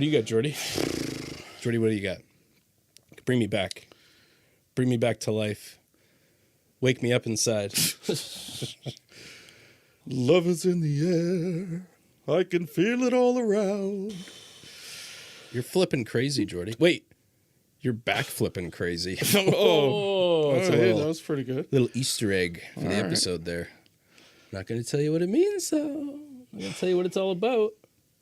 do you got, Jordy? Jordy, what do you got? Bring me back. Bring me back to life. Wake me up inside. Love is in the air. I can feel it all around. You're flipping crazy, Jordy. Wait. You're back flipping crazy. That's a that was pretty good. little Easter egg for the episode there. Not going to tell you what it means, though. I'm going to tell you what it's all about.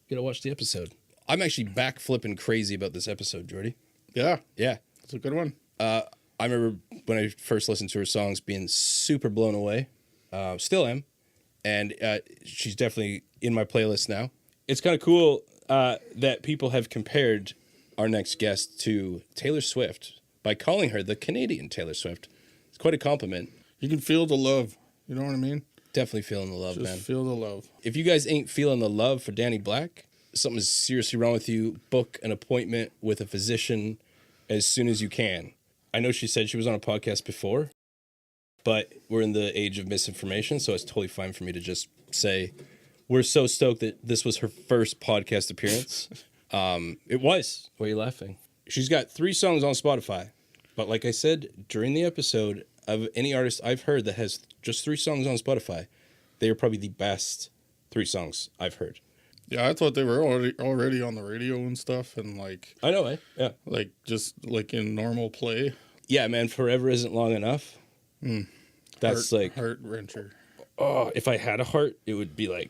You got to watch the episode. I'm actually back flipping crazy about this episode, Jordy. Yeah, Yeah. it's a good one. I remember when I first listened to her songs being super blown away. Still am. And she's definitely in my playlist now. It's kind of cool that people have compared our next guest to Taylor Swift by calling her the Canadian Taylor Swift. It's quite a compliment. You can feel the love. You know what I mean? Definitely feeling the love, Just man. feel the love. If you guys ain't feeling the love for Dani Black, something is seriously wrong with you. Book an appointment with a physician as soon as you can. I know she said she was on a podcast before, but we're in the age of misinformation, so it's totally fine for me to just say we're so stoked that this was her first podcast appearance. It was. Why are you laughing? She's got 3 songs on Spotify, but like I said during the episode, of any artist I've heard that has just 3 songs on Spotify, they are probably the best 3 songs I've heard. Yeah, I thought they were already on the radio and stuff, and like I know, eh? Yeah. like just like in normal play. Yeah, man, forever isn't long enough. That's like, heart wrencher. oh, if I had a heart, it would be like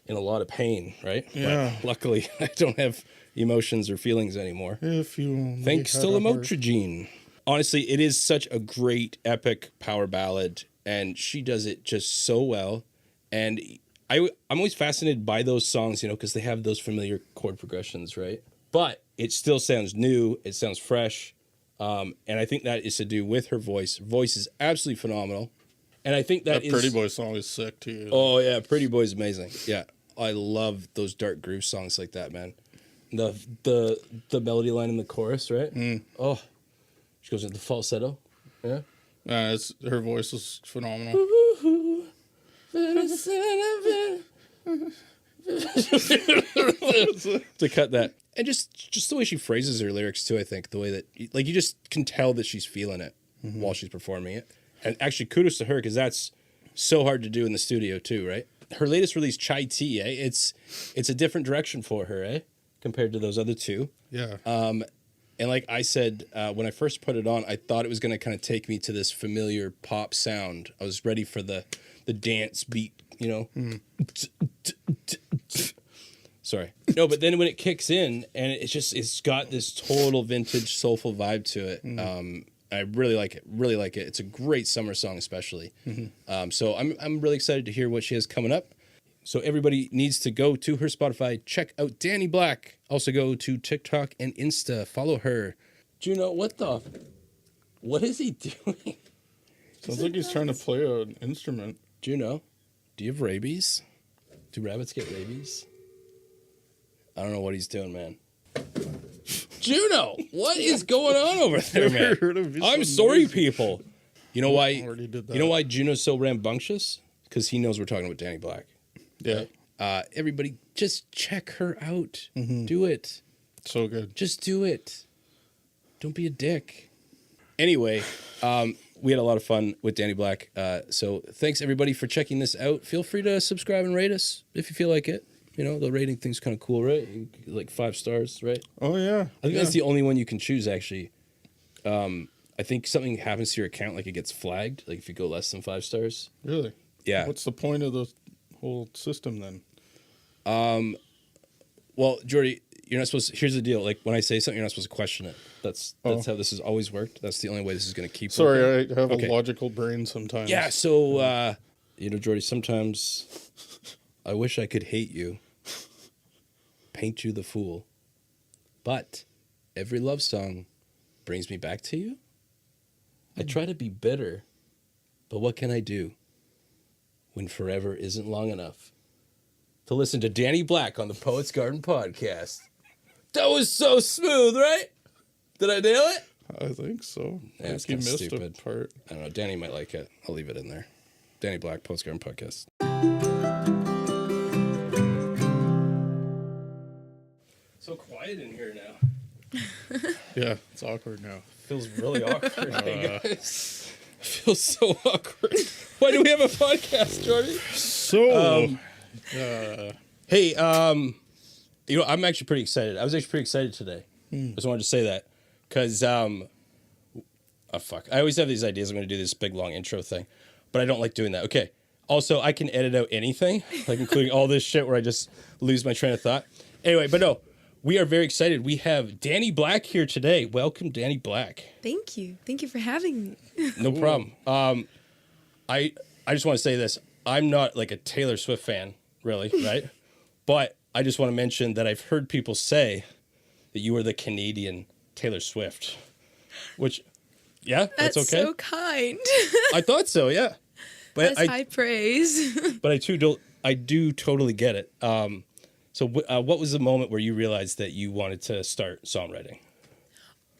in a lot of pain, right? Yeah. But luckily, I don't have emotions or feelings anymore. If you only Thanks had to a heart. Lamotrigine. Honestly, it is such a great, epic power ballad, and she does it just so well. And I'm always fascinated by those songs, you know, because they have those familiar chord progressions, right? But it still sounds new. It sounds fresh. And I think that is to do with her voice. Her voice is absolutely phenomenal. And I think That Pretty Boy song is sick too. Oh, yeah. Pretty Boy's amazing. Yeah. I love those dark groove songs like that, man. The melody line in the chorus, right? Oh. She goes into the falsetto. Yeah. Her voice is phenomenal. To cut that. And just the way she phrases her lyrics too, I think. The way that, like, you just can tell that she's feeling it while she's performing it. And actually, kudos to her, because that's so hard to do in the studio too, right? Her latest release, Chai Tea, it's a different direction for her, eh? Compared to those other 2. Yeah. And like I said, when I first put it on, I thought it was going to kind of take me to this familiar pop sound. I was ready for the dance beat, you know? Sorry. No, but then when it kicks in, and it's got this total vintage soulful vibe to it. I really like it. Really like it. It's a great summer song, especially. So I'm really excited to hear what she has coming up. So everybody needs to go to her Spotify, check out Dani Black. Also go to TikTok and Insta. Follow her. Juno, what is he doing? Sounds like he's trying to play an instrument. Juno, do you have rabies? Do rabbits get rabies? I don't know what he's doing, man. Juno, what is going on over there, man? I'm sorry, people. You know why? Already did that. You know why Juno's so rambunctious? Because he knows we're talking about Dani Black. Yeah. Everybody, just check her out. Do it. So good. Just do it. Don't be a dick. Anyway, we had a lot of fun with Dani Black. So thanks, everybody, for checking this out. Feel free to subscribe and rate us if you feel like it. You know, the rating thing's kind of cool, right? Like 5 stars, right? Oh, yeah. I think that's the only one you can choose, actually. I think something happens to your account, like it gets flagged, like if you go less than 5 stars. Really? Yeah. What's the point of the whole system then? Well, Jordy, you're not supposed to, here's the deal. Like, when I say something, you're not supposed to question it. That's how this has always worked. That's the only way this is going to keep Sorry, working. I have a logical brain sometimes. Yeah, so, you know, Jordy, sometimes I wish I could hate you, paint you the fool, but every love song brings me back to you. I try to be bitter, but what can I do when forever isn't long enough? To listen to Dani Black on the Poets Garden podcast. That was so smooth, right? Did I nail it? I think so. Yeah, it's you kinda missed stupid. a part. I don't know. Danny might like it. I'll leave it in there. Dani Black, Poets Garden podcast. Yeah, it's awkward now. Feels really awkward, hey guys. Feels so awkward. Why do we have a podcast, Jordy? So, Hey, I'm actually pretty excited. I was actually pretty excited today. I just wanted to say that because, oh fuck, I always have these ideas. I'm going to do this big long intro thing, but I don't like doing that. Okay. Also, I can edit out anything, like including all this shit where I just lose my train of thought. Anyway, but no, we are very excited. We have Dani Black here today. Welcome, Dani Black. Thank you. Thank you for having me. No problem. I just want to say this. I'm not like a Taylor Swift fan, really, right? But I just want to mention that I've heard people say that you are the Canadian Taylor Swift, which, yeah, that's okay. So kind. I thought so, yeah. But That's high praise. But I do totally get it. So what was the moment where you realized that you wanted to start songwriting?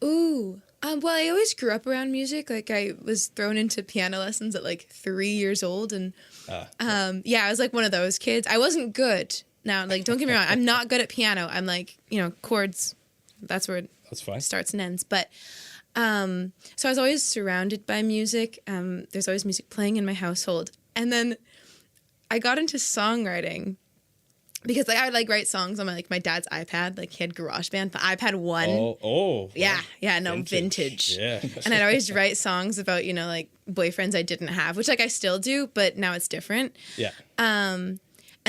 Ooh. Well, I always grew up around music. Like, I was thrown into piano lessons at like 3 years old. And yeah, I was like one of those kids. I wasn't good. Now, like, don't get me wrong. I'm not good at piano. I'm like, chords. That's where That's fine. it starts and ends. But so I was always surrounded by music. There's always music playing in my household. And then I got into songwriting because I would write songs on my dad's iPad. Like, he had GarageBand, the iPad 1. Oh. Yeah, vintage. Yeah. And I'd always write songs about, boyfriends I didn't have, which I still do, but now it's different. Yeah. And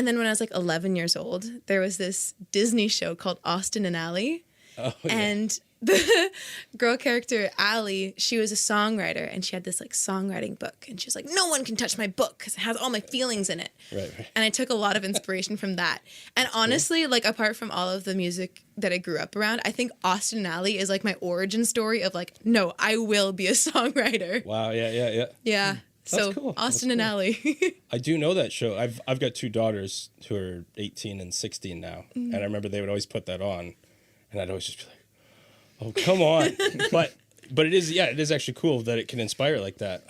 then when I was 11 years old, there was this Disney show called Austin and Ally. Oh, yeah. And the girl character, Allie, she was a songwriter, and she had this songwriting book, and she was like, no one can touch my book because it has all my feelings in it. Right. And I took a lot of inspiration from that. And honestly, apart from all of the music that I grew up around, I think Austin and Ally is my origin story of no, I will be a songwriter. Wow. Yeah. Yeah. That's So cool. Austin That's and Ally. I do know that show. I've got two daughters who are 18 and 16 now, and I remember they would always put that on, and I'd always just be like, "Oh, come on!" but it is actually cool that it can inspire like that.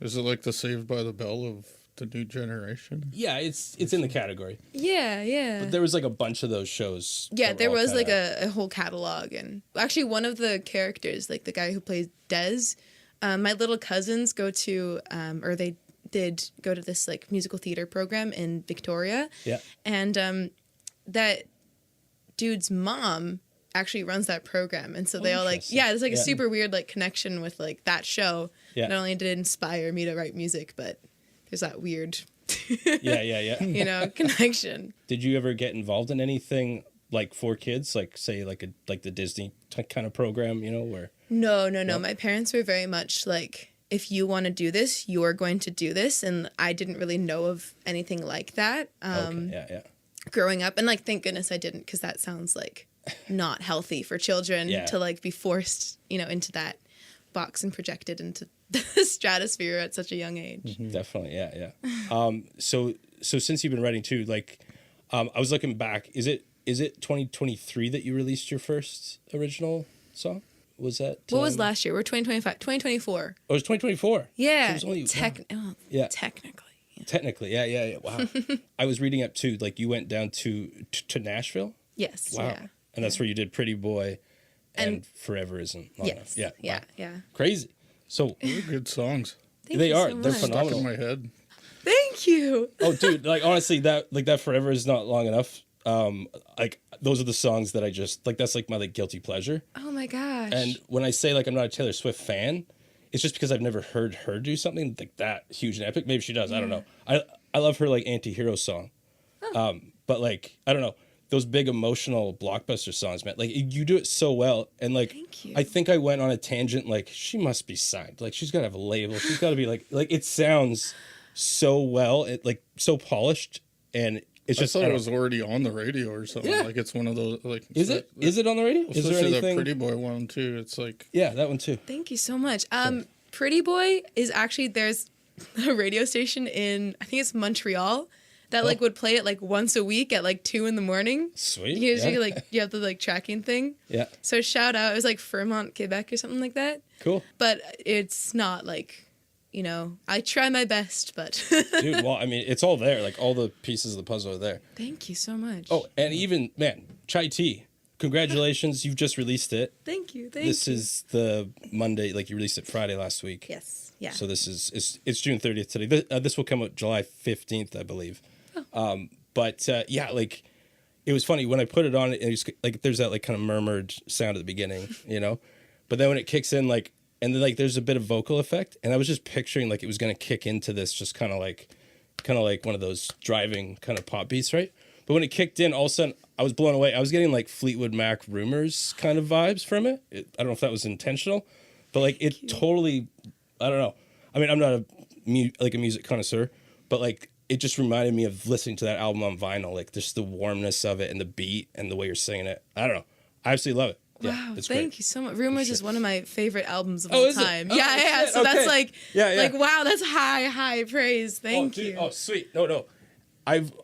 is it like the Saved by the Bell of the new generation? Yeah, it's in the category. Yeah. But there was a bunch of those shows. Yeah, that there were all was kinda- a whole catalog, and actually one of the characters, the guy who plays Dez, my little cousins go to, or they did go to this musical theater program in Victoria. Yeah. And that dude's mom actually runs that program, and so they all interesting. there's a super weird connection with that show. Yeah. Not only did it inspire me to write music, but there's that weird Yeah. connection. Did you ever get involved in anything for kids, say the Disney kind of program, where? No. My parents were very much if you want to do this, you're going to do this. And I didn't really know of anything like that Okay, yeah. growing up. And thank goodness I didn't, because that sounds not healthy for children to be forced, into that box and projected into the stratosphere at such a young age. Mm-hmm. Definitely, yeah. So since you've been writing too, I was looking back, is it 2023 that you released your first original song? Was that What was last year? We're 2025, 2024. Oh, it was 2024. Yeah. So it was only, yeah. Technically. Yeah. Technically, yeah. Wow. I was reading up too, you went down to Nashville. Yes. Wow. Yeah. And that's where you did Pretty Boy and Forever Isn't Long Enough. Yes. Yeah. Yeah. Wow. Yeah. Crazy. So They're good songs. they are. They're much. phenomenal. Stuck in my head. Thank you. Oh, dude, honestly, that Forever Is Not Long Enough. Those are the songs that I just that's my guilty pleasure. Oh my gosh. And when I say I'm not a Taylor Swift fan, it's just because I've never heard her do something that huge and epic. Maybe she does. I don't know. I love her anti-hero song. Oh. But I don't know, those big emotional blockbuster songs, man. You do it so well, and Thank you. I think I went on a tangent. She must be signed. She's got to have a label. She's got to be it sounds so well. It so polished, and it's just I thought it was already on the radio or something. Yeah. It's one of those Is it? Is it on the radio? Is there Especially anything? the Pretty Boy one too. It's Yeah, that one too. Thank you so much. Pretty Boy is actually, there's a radio station in, I think it's Montreal, that would play it once a week at 2 a.m. Sweet. Usually Yeah. you have the tracking thing. Yeah. So shout out, it was Fremont, Quebec or something like that. Cool. But it's not I try my best, but Dude, well, I mean, it's all there. All the pieces of the puzzle are there. thank you so much. Oh, and even, man, chai tea. congratulations. You've just released it. Thank you. This is the Monday, like you released it Friday last week. Yes. Yeah. So this is it's June 30th today. This will come out July 15th, I believe. But yeah, like it was funny when I put it on. It was like there's that like kind of murmured sound at the beginning, you know, but then when it kicks in, like, and then like there's a bit of vocal effect, and I was just picturing like it was gonna kick into this just kind of like one of those driving kind of pop beats, right? But when it kicked in, all of a sudden I was blown away. I was getting like Fleetwood Mac Rumors kind of vibes from it. I don't know if that was intentional, but like it totally. I don't know. I mean, I'm not a music connoisseur, but like it just reminded me of listening to that album on vinyl, like just the warmness of it and the beat and the way you're singing it. I don't know. I absolutely love it. Wow, Yeah, it's thank great. you so much. Rumors is one of my favorite albums of Oh, all is it? time. Oh, Yeah. shit. So Okay. that's like, Yeah. like wow, that's high praise. Thank you. Oh, sweet. No.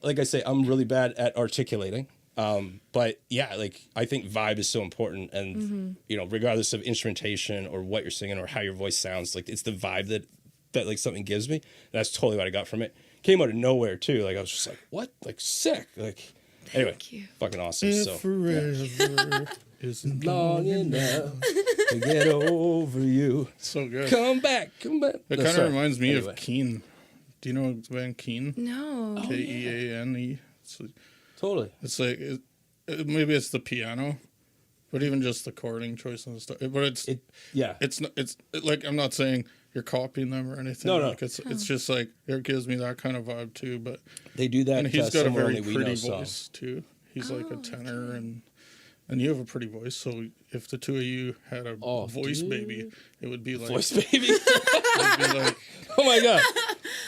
Like I say, I'm really bad at articulating. But yeah, like I think vibe is so important, and you know, regardless of instrumentation or what you're singing or how your voice sounds, like it's the vibe that like something gives me. That's totally what I got from it. Came out of nowhere too. Like I was just like, what? Like sick. Like anyway, you. fucking awesome. If So forever isn't long enough to get over you. so good. Come back. It kind of reminds me of Keen. Do you know the band Keen? No. Keane. Totally. It's like maybe it's the piano, but even just the chording choice and stuff. But it's like I'm not saying you're copying them or anything. No. Like it's just like it gives me that kind of vibe too. But They do that. and he's got a Somewhere very Only We pretty Know voice song. too. He's like a tenor and you have a pretty voice. So if the two of you had a voice baby, it would be like Voice baby. it would be like Oh my god.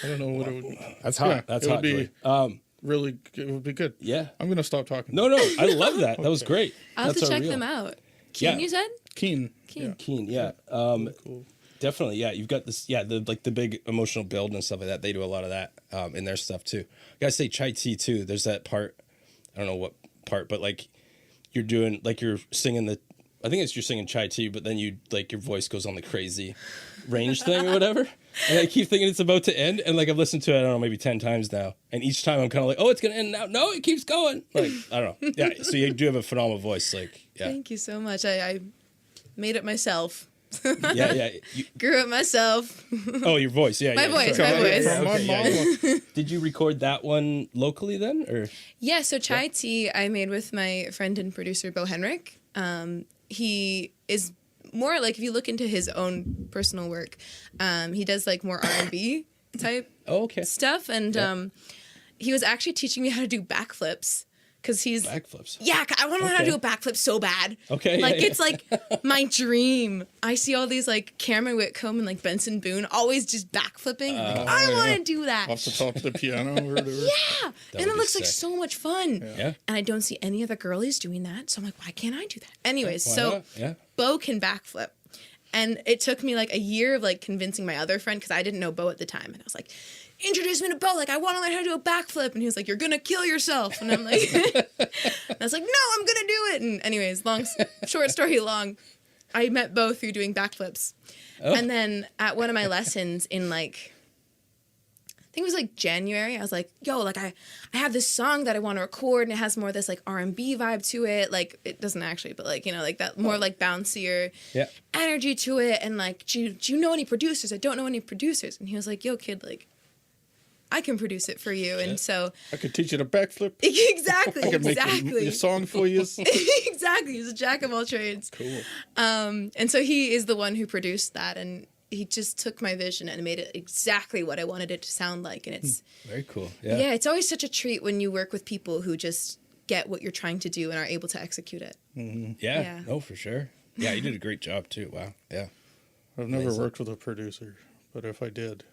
I don't know what it would be. That's hot. Yeah, That's it hot. would be Joey. really. It would be good. Yeah. I'm gonna stop talking. No, I love that. That was great. I'll have That's to our check reel. them out. Keen, Yeah. you said? Keen. Keen. Yeah. Cool. Definitely. Yeah. You've got this. Yeah. The big emotional build and stuff like that. They do a lot of that in their stuff too. I gotta say, Chai Tea too. There's that part. I don't know what part, but like you're doing, like you're singing the. I think it's you're singing Chai Tea, but then you like your voice goes on the crazy range thing or whatever. And I keep thinking it's about to end, and like I've listened to it, I don't know, maybe 10 times now, and each time I'm kind of like, oh, it's gonna end now. No, it keeps going. Like I don't know. Yeah. So you do have a phenomenal voice. Like yeah. Thank you so much. I made it myself. Yeah. Grew it myself. Oh, your voice. Yeah. My yeah, voice, sorry. my voice. From my Okay, mama. Did you record that one locally then, or? Yeah, so Chai Tea I made with my friend and producer Bo Henrik. He is more like, if you look into his own personal work, he does like more R&B type stuff, and he was actually teaching me how to do backflips. Because he's Backflips. Yeah, I want to learn how to do a backflip so bad. Okay. Like it's like my dream. I see all these like Cameron Whitcomb and like Benson Boone always just backflipping. Like, I want to do that. Off the top of the piano or whatever. Yeah, and it would be looks like sick. so much fun. Yeah. And I don't see any other girlies doing that, so I'm like, why can't I do that? Anyways, Why so not? Yeah. Bo can backflip. And it took me like a year of like convincing my other friend, because I didn't know Bo at the time. And I was like, introduce me to Bo. Like, I want to learn how to do a backflip. And he was like, you're going to kill yourself. And I'm like, and I was like, no, I'm going to do it. And anyways, short story long, I met Bo through doing backflips. Oh. And then at one of my lessons in like, I think it was like January, I was like, yo, like I have this song that I want to record, and it has more of this like R&B vibe to it. Like it doesn't actually, but like, you know, like that more like bouncier energy to it. And like, do you know any producers? I don't know any producers. And he was like, yo kid, like I can produce it for you. And so I could teach you to backflip. exactly, I could make exactly. your song for you. Exactly. He's a jack of all trades. Cool. And so he is the one who produced that, and he just took my vision and made it exactly what I wanted it to sound like. And it's Very cool. yeah, it's always such a treat when you work with people who just get what you're trying to do and are able to execute it. Yeah. Yeah. No, for sure. Yeah, you did a great job too. Wow. Yeah. I've never Amazing. worked with a producer, but if I did,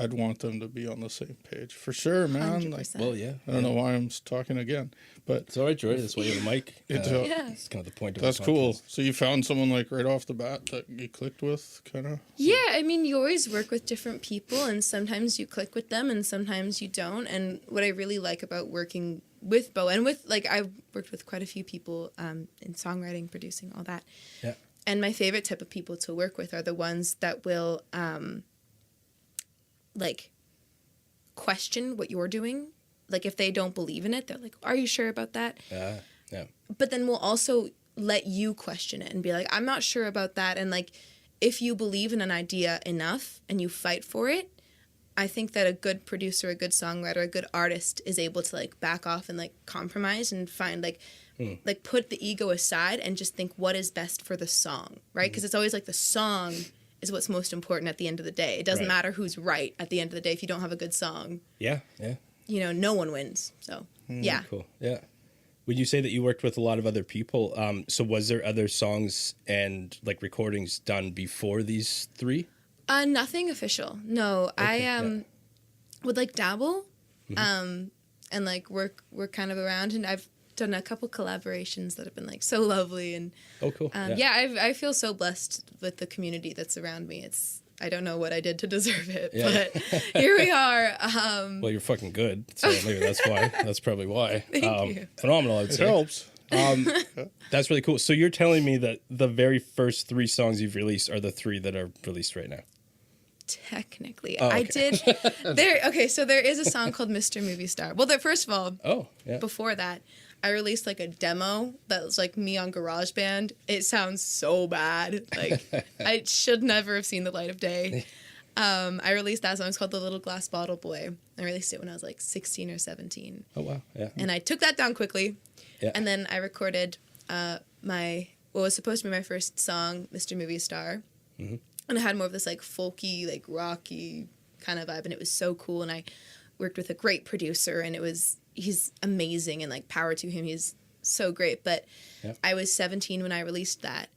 I'd want them to be on the same page for sure, man. Like, 100%. Well, yeah. I don't know why I'm talking again, but It's all right, Joy. That's why you have a mic. It's, Yeah. It's kind of the point of that's the cool. podcast. So you found someone like right off the bat that you clicked with, kind of. Yeah, I mean, you always work with different people, and sometimes you click with them, and sometimes you don't. And what I really like about working with Bo, and with, like, I've worked with quite a few people in songwriting, producing, all that. Yeah. And my favorite type of people to work with are the ones that will, like, question what you're doing like if they don't believe in it, they're like, are you sure about that? Yeah. But then we'll also let you question it and be like, I'm not sure about that. And like, if you believe in an idea enough and you fight for it, I think that a good producer, a good songwriter, a good artist is able to like back off and like compromise and find like put the ego aside and just think what is best for the song, right? Because it's always like the song is what's most important at the end of the day. It doesn't matter who's right at the end of the day. If you don't have a good song, you know, no one wins. So yeah, cool, yeah. Would you say that you worked with a lot of other people? So was there other songs and like recordings done before these three? Nothing official. No, okay, I would like dabble, and like work kind of around, and I've done a couple collaborations that have been like so lovely, and cool. I feel so blessed with the community that's around me. I don't know what I did to deserve it, but here we are. Well, you're fucking good, so maybe that's why. That's probably why. Thank you. Phenomenal, I'd say. It helps. That's really cool. So you're telling me that the very first 3 songs you've released are the 3 that are released right now? Technically, I did. So there is a song called Mr. Movie Star. Well, first of all, before that, I released like a demo that was like me on GarageBand. It sounds so bad. Like I should never have seen the light of day. I released that song. It's called The Little Glass Bottle Boy. I released it when I was like 16 or 17. Oh, wow. Yeah. And I took that down quickly. Yeah. And then I recorded what was supposed to be my first song, Mr. Movie Star. Mm-hmm. And it had more of this like folky, like rocky kind of vibe, and it was so cool. And I worked with a great producer, and he's amazing, and like power to him, he's so great. But I was 17 when I released that,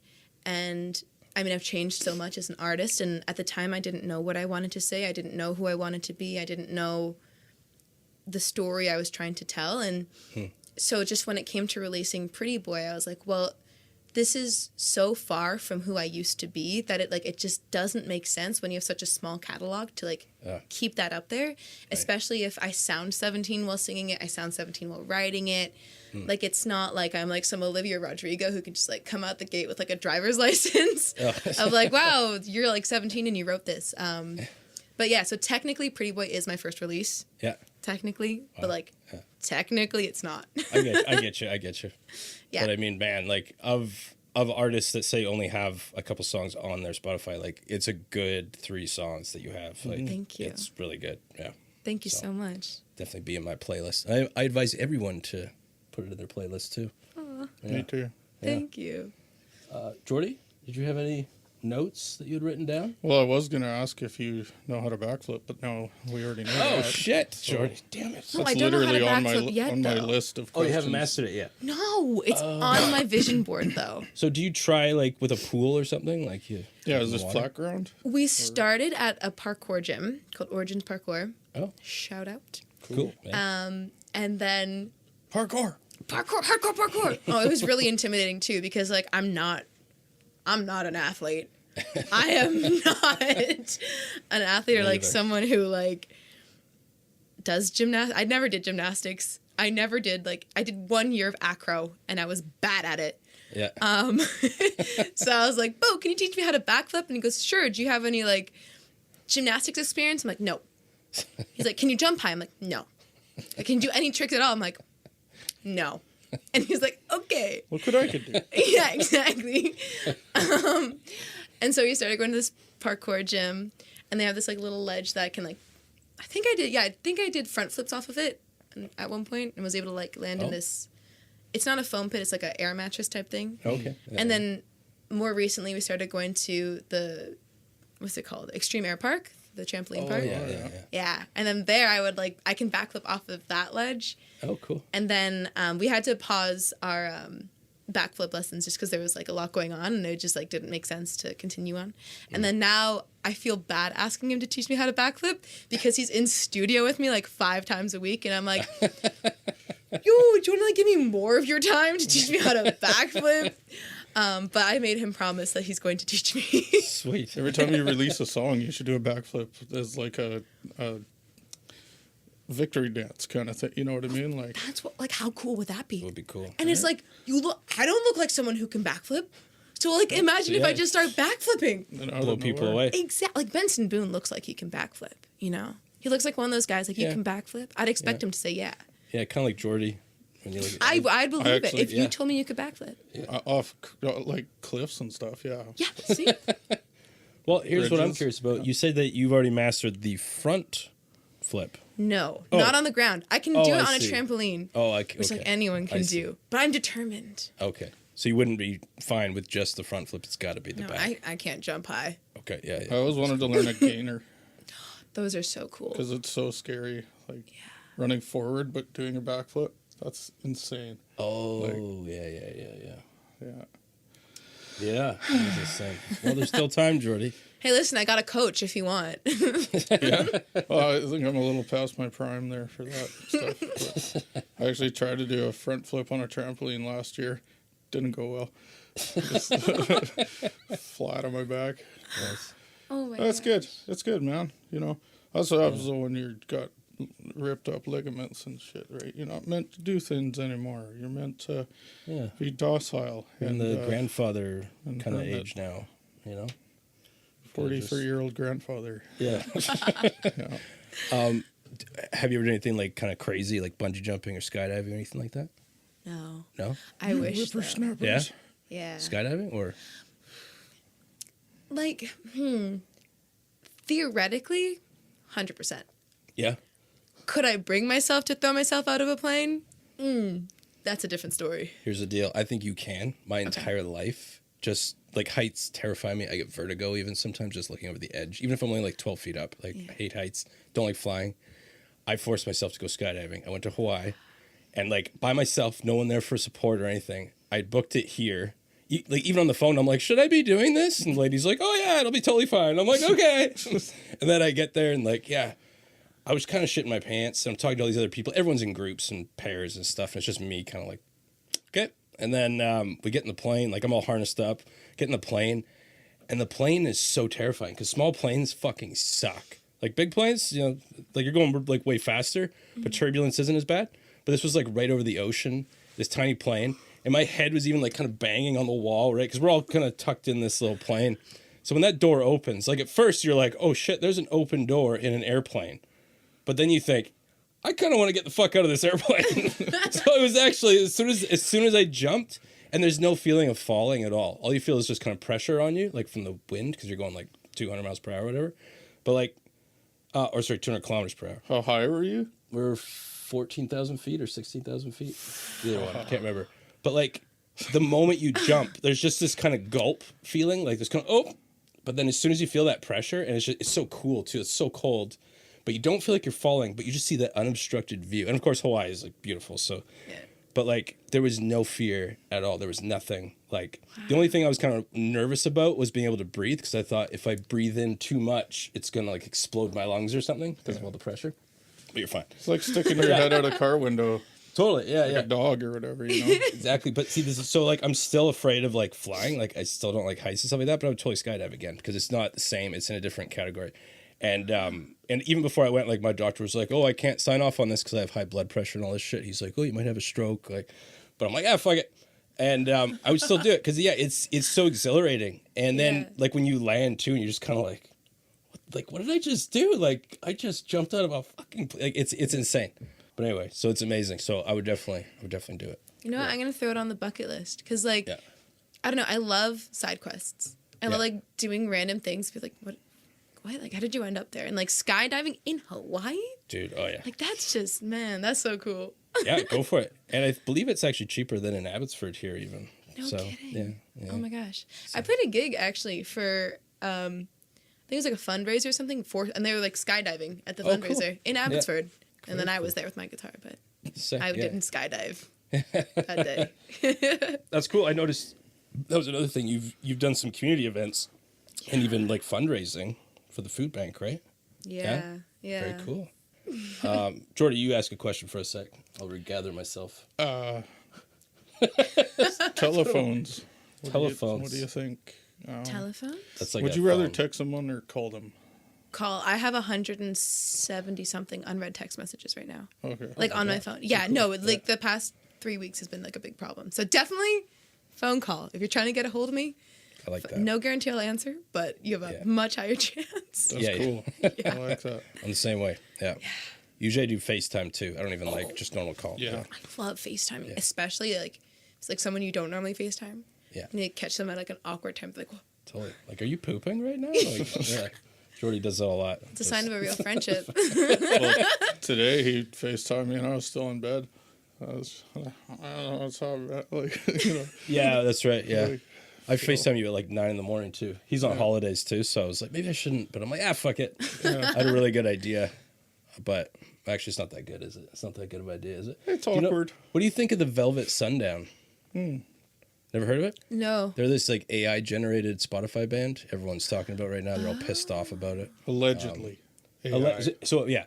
and I mean I've changed so much as an artist. And at the time, I didn't know what I wanted to say. I didn't know who I wanted to be. I didn't know the story I was trying to tell. And so just when it came to releasing Pretty Boy, I was like, well, this is so far from who I used to be that it just doesn't make sense when you have such a small catalog to like keep that up there, especially if I sound 17 while singing it, I sound 17 while writing it. Like it's not like I'm like some Olivia Rodrigo who can just like come out the gate with like a driver's license of like, wow, you're like 17 and you wrote this. But yeah, so technically Pretty Boy is my first release. Yeah. Technically, but like technically it's not. I get you. Yeah. But I mean, man, like of artists that say only have a couple songs on their Spotify, like it's a good 3 songs that you have. Like, thank you. It's really good. Yeah. Thank you so much. Definitely be in my playlist. I advise everyone to put it in their playlist too. Aww. Yeah. Me too. Thank you. Jordy, did you have any notes that you had written down? Well, I was going to ask if you know how to backflip, but no, we already know that. Oh, shit, Jordy. Damn it. No, I don't know how to backflip yet, on my list of questions. Oh, you haven't mastered it yet? No, it's on my vision board, though. So do you try, like, with a pool or something? Like is this flat ground? We started at a parkour gym called Origins Parkour. Oh. Shout out. Cool. And then... Parkour. Parkour. Oh, it was really intimidating, too, because, like, I'm not an athlete. I am not an athlete or like someone who like does gymnastics. I never did gymnastics. I did 1 year of acro and I was bad at it. Yeah. So I was like, Bo, can you teach me how to backflip? And he goes, sure. Do you have any like gymnastics experience? I'm like, no. He's like, can you jump high? I'm like, no. Like, can you do any tricks at all? I'm like, no. And he's like, okay. What could I do? Yeah, exactly. And so we started going to this parkour gym, and they have this like little ledge that can like, I think I did front flips off of it at one point and was able to like land in this. It's not a foam pit; it's like an air mattress type thing. Okay. Yeah. And then more recently, we started going to the what's it called? Extreme Air Park, the trampoline park. Yeah. And then there, I can backflip off of that ledge. Oh, cool. And then we had to pause our backflip lessons just because there was like a lot going on and it just like didn't make sense to continue on. And then now I feel bad asking him to teach me how to backflip because he's in studio with me like 5 times a week and I'm like, yo, do you want to like give me more of your time to teach me how to backflip? But I made him promise that he's going to teach me. Sweet. Every time you release a song, you should do a backflip as like a victory dance kind of thing. You know what I mean? Like that's what. Like how cool would that be? It would be cool. And it's like I don't look like someone who can backflip. So like imagine if I just start backflipping. Blow people away. Exactly. Like Benson Boone looks like he can backflip. You know. He looks like one of those guys, like, you can backflip. I'd expect him to say yeah. Yeah, kind of like Jordy. When you look at I'd believe it if you told me you could backflip. Off, like, cliffs and stuff, yeah. Yeah, see? Well, here's what I'm curious about. You said that you've already mastered the front flip. No, not on the ground. I can do it on a trampoline. Which like anyone can do. But I'm determined. Okay. So you wouldn't be fine with just the front flip. It's got to be the back. I can't jump high. Okay, yeah. I always wanted to learn a gainer. Those are so cool. Because it's so scary. Like, running forward but doing a backflip. That's insane. Oh, like, yeah. Yeah, that's insane. Well, there's still time, Jordy. Hey, listen, I got a coach if you want. Yeah. Well, I think I'm a little past my prime there for that stuff. But I actually tried to do a front flip on a trampoline last year. Didn't go well. Just flat on my back. Yes. Oh my That's good. That's good, man. You know, that's what happens when you've got ripped up ligaments and shit, right? You're not meant to do things anymore. You're meant to be docile. You're in the grandfather kind of age now, you know? 43-year-old grandfather. Yeah. Have you ever done anything like kind of crazy, like bungee jumping or skydiving or anything like that? No. No? I wish Whippersnappers. Yeah. Skydiving or? Like, theoretically, 100%. Yeah. Could I bring myself to throw myself out of a plane? That's a different story. Here's the deal. I think you can. My entire life, just like heights terrify me. I get vertigo even sometimes just looking over the edge. Even if I'm only like 12 feet up. Like, I hate heights. Don't like flying. I forced myself to go skydiving. I went to Hawaii. And like by myself, no one there for support or anything. I booked it here. Like even on the phone, I'm like, should I be doing this? And the lady's like, oh yeah, it'll be totally fine. I'm like, okay. And then I get there and like, I was kind of shitting my pants. And I'm talking to all these other people. Everyone's in groups and pairs and stuff. And it's just me kind of like, okay. And then we get in the plane. Like I'm all harnessed up. Get in the plane. And the plane is so terrifying because small planes fucking suck. Like big planes, you know, like you're going like way faster, but turbulence isn't as bad. But this was like right over the ocean, this tiny plane. And my head was even like kind of banging on the wall, right? Because we're all kind of tucked in this little plane. So when that door opens, like at first you're like, oh shit, there's an open door in an airplane. But then you think, I kind of want to get the fuck out of this airplane. So it was actually, as soon as I jumped, and there's no feeling of falling at all. All you feel is just kind of pressure on you, like from the wind, because you're going like 200 miles per hour or whatever. But like, 200 kilometers per hour. How high were you? We're 14,000 feet or 16,000 feet. Either one, I can't remember. But like the moment you jump, there's just this kind of gulp feeling, like this kind of, but then as soon as you feel that pressure, and it's so cool too, it's so cold, but you don't feel like you're falling, but you just see that unobstructed view. And of course, Hawaii is like beautiful. So, but like there was no fear at all. There was nothing. Like the only thing I was kind of nervous about was being able to breathe. Cause I thought if I breathe in too much, it's going to like explode my lungs or something because of all the pressure. But you're fine. It's like sticking your head out a car window. Totally, yeah, like a dog or whatever, you know? Exactly. But see, this is so like I'm still afraid of like flying. Like I still don't like heights and stuff like that. But I would totally skydive again because it's not the same. It's in a different category. And even before I went, like my doctor was like, "Oh, I can't sign off on this because I have high blood pressure and all this shit." He's like, "Oh, you might have a stroke." Like, but I'm like, "Yeah, fuck it." And I would still do it because it's so exhilarating. And then like when you land too, and you're just kind of like, what did I just do? Like I just jumped out of a fucking like it's insane. But anyway, so it's amazing. So I would definitely do it. You know what? I'm gonna throw it on the bucket list because, like, I don't know. I love side quests. I love like doing random things. Be like, what? Like, how did you end up there? And like skydiving in Hawaii, dude. Oh yeah. Like that's just that's so cool. Yeah, go for it. And I believe it's actually cheaper than in Abbotsford here, even. No kidding. Yeah. Oh my gosh, so. I played a gig actually for. I think it was like a fundraiser or something and they were like skydiving at the fundraiser in Abbotsford. Yeah. And then I was there with my guitar, but I didn't skydive that day. That's cool. I noticed that was another thing. You've done some community events and even like fundraising for the food bank, right? Yeah. Very cool. Jordy, you ask a question for a sec. I'll regather myself. Telephones. Telephones. What do you think? Telephones? That's like would you rather text someone or call them? Call. I have 170 something unread text messages right now. Okay. Like on my phone. Yeah, cool. No, like the past 3 weeks has been like a big problem. So definitely phone call. If you're trying to get a hold of me, I like that. No guarantee I'll answer, but you have a much higher chance. That's cool. I like that. I'm the same way. Yeah. Usually I do FaceTime too. I don't even like just normal call. Yeah. I love FaceTiming, especially like it's like someone you don't normally FaceTime. Yeah. And you catch them at like an awkward time. Like, whoa. Totally. Like, are you pooping right now? Like, yeah. Jordy does that a lot. It's a sign of a real friendship. Well, today he FaceTimed me and I was still in bed. I don't know what's up, like, you know. Yeah, that's right. Yeah. Like, I FaceTime you at like 9 a.m. too. He's on holidays too, so I was like, maybe I shouldn't. But I'm like, fuck it. I had a really good idea, but actually, it's not that good, is it? It's not that good of an idea, is it? It's awkward. What do you think of the Velvet Sundown? Never heard of it? No. They're this like AI generated Spotify band. Everyone's talking about right now. They're all pissed off about it. Allegedly. So yeah,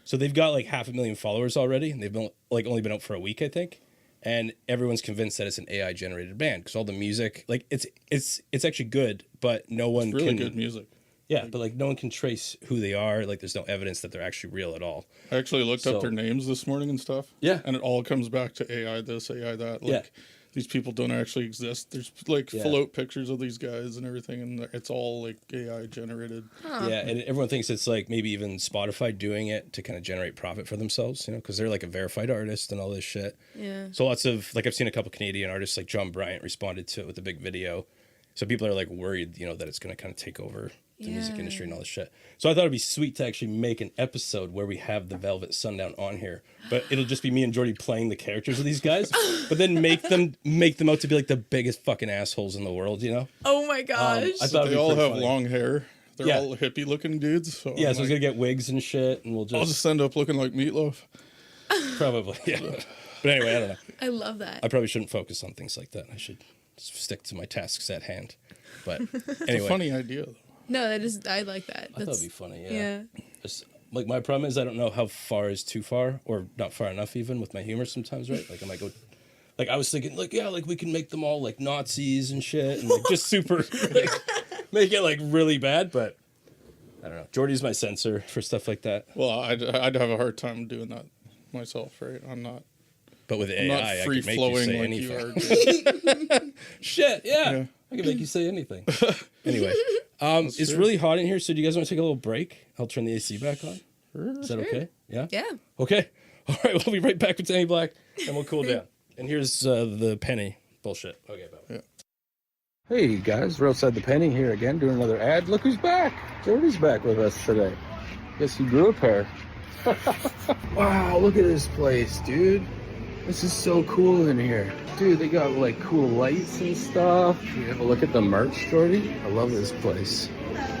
so they've got like 500,000 followers already, and they've been like only been out for a week, I think. And everyone's convinced that it's an AI generated band because all the music, like it's actually good, but no one really can good music. Yeah, but like no one can trace who they are. Like there's no evidence that they're actually real at all. I actually looked up their names this morning and stuff. Yeah. And it all comes back to AI this, AI that. Like, these people don't actually exist. There's like float pictures of these guys and everything, and it's all like AI generated. Yeah, and everyone thinks it's like maybe even Spotify doing it to kind of generate profit for themselves, you know, because they're like a verified artist and all this shit. Yeah. So lots of, like I've seen a couple Canadian artists like John Bryant responded to it with a big video. So people are like worried, you know, that it's going to kind of take over the music industry and all this shit. So I thought it'd be sweet to actually make an episode where we have the Velvet Sundown on here, but it'll just be me and Jordy playing the characters of these guys, but then make them out to be like the biggest fucking assholes in the world, you know? Oh my gosh. I thought They all have long hair. They're all hippie looking dudes. So yeah, so I was going to get wigs and shit, and I'll just end up looking like Meatloaf. Probably, yeah. But anyway, I don't know. I love that. I probably shouldn't focus on things like that. I should stick to my tasks at hand. But anyway. It's a funny idea, though. No, that is. I like that. I thought it'd be funny, yeah. Yeah. Just, like, my problem is I don't know how far is too far, or not far enough even, with my humor sometimes, right? Like, I might go... Like, I was thinking, like, yeah, like, we can make them all, like, Nazis and shit, and, like, just super... like, make it, like, really bad, but... I don't know. Jordy's my censor for stuff like that. Well, I'd have a hard time doing that myself, right? I'm not... But with I'm AI, not I free could make you flowing say like anything. you are. Shit, yeah. Yeah. I can make you say anything. Anyway, it's really hot in here, so do you guys want to take a little break? I'll turn the AC back on. Is that okay? Yeah? Yeah. Okay. All right, we'll be right back with Dani Black, and we'll cool down. And here's the penny. Bullshit. Okay, bye. Yeah. Hey, guys. We're outside the penny here again, doing another ad. Look who's back. Jordy's back with us today. Guess he grew a pair. Wow, look at this place, dude. This is so cool in here. Dude, they got like cool lights and stuff. You have a look at the merch, Jordy. I love this place.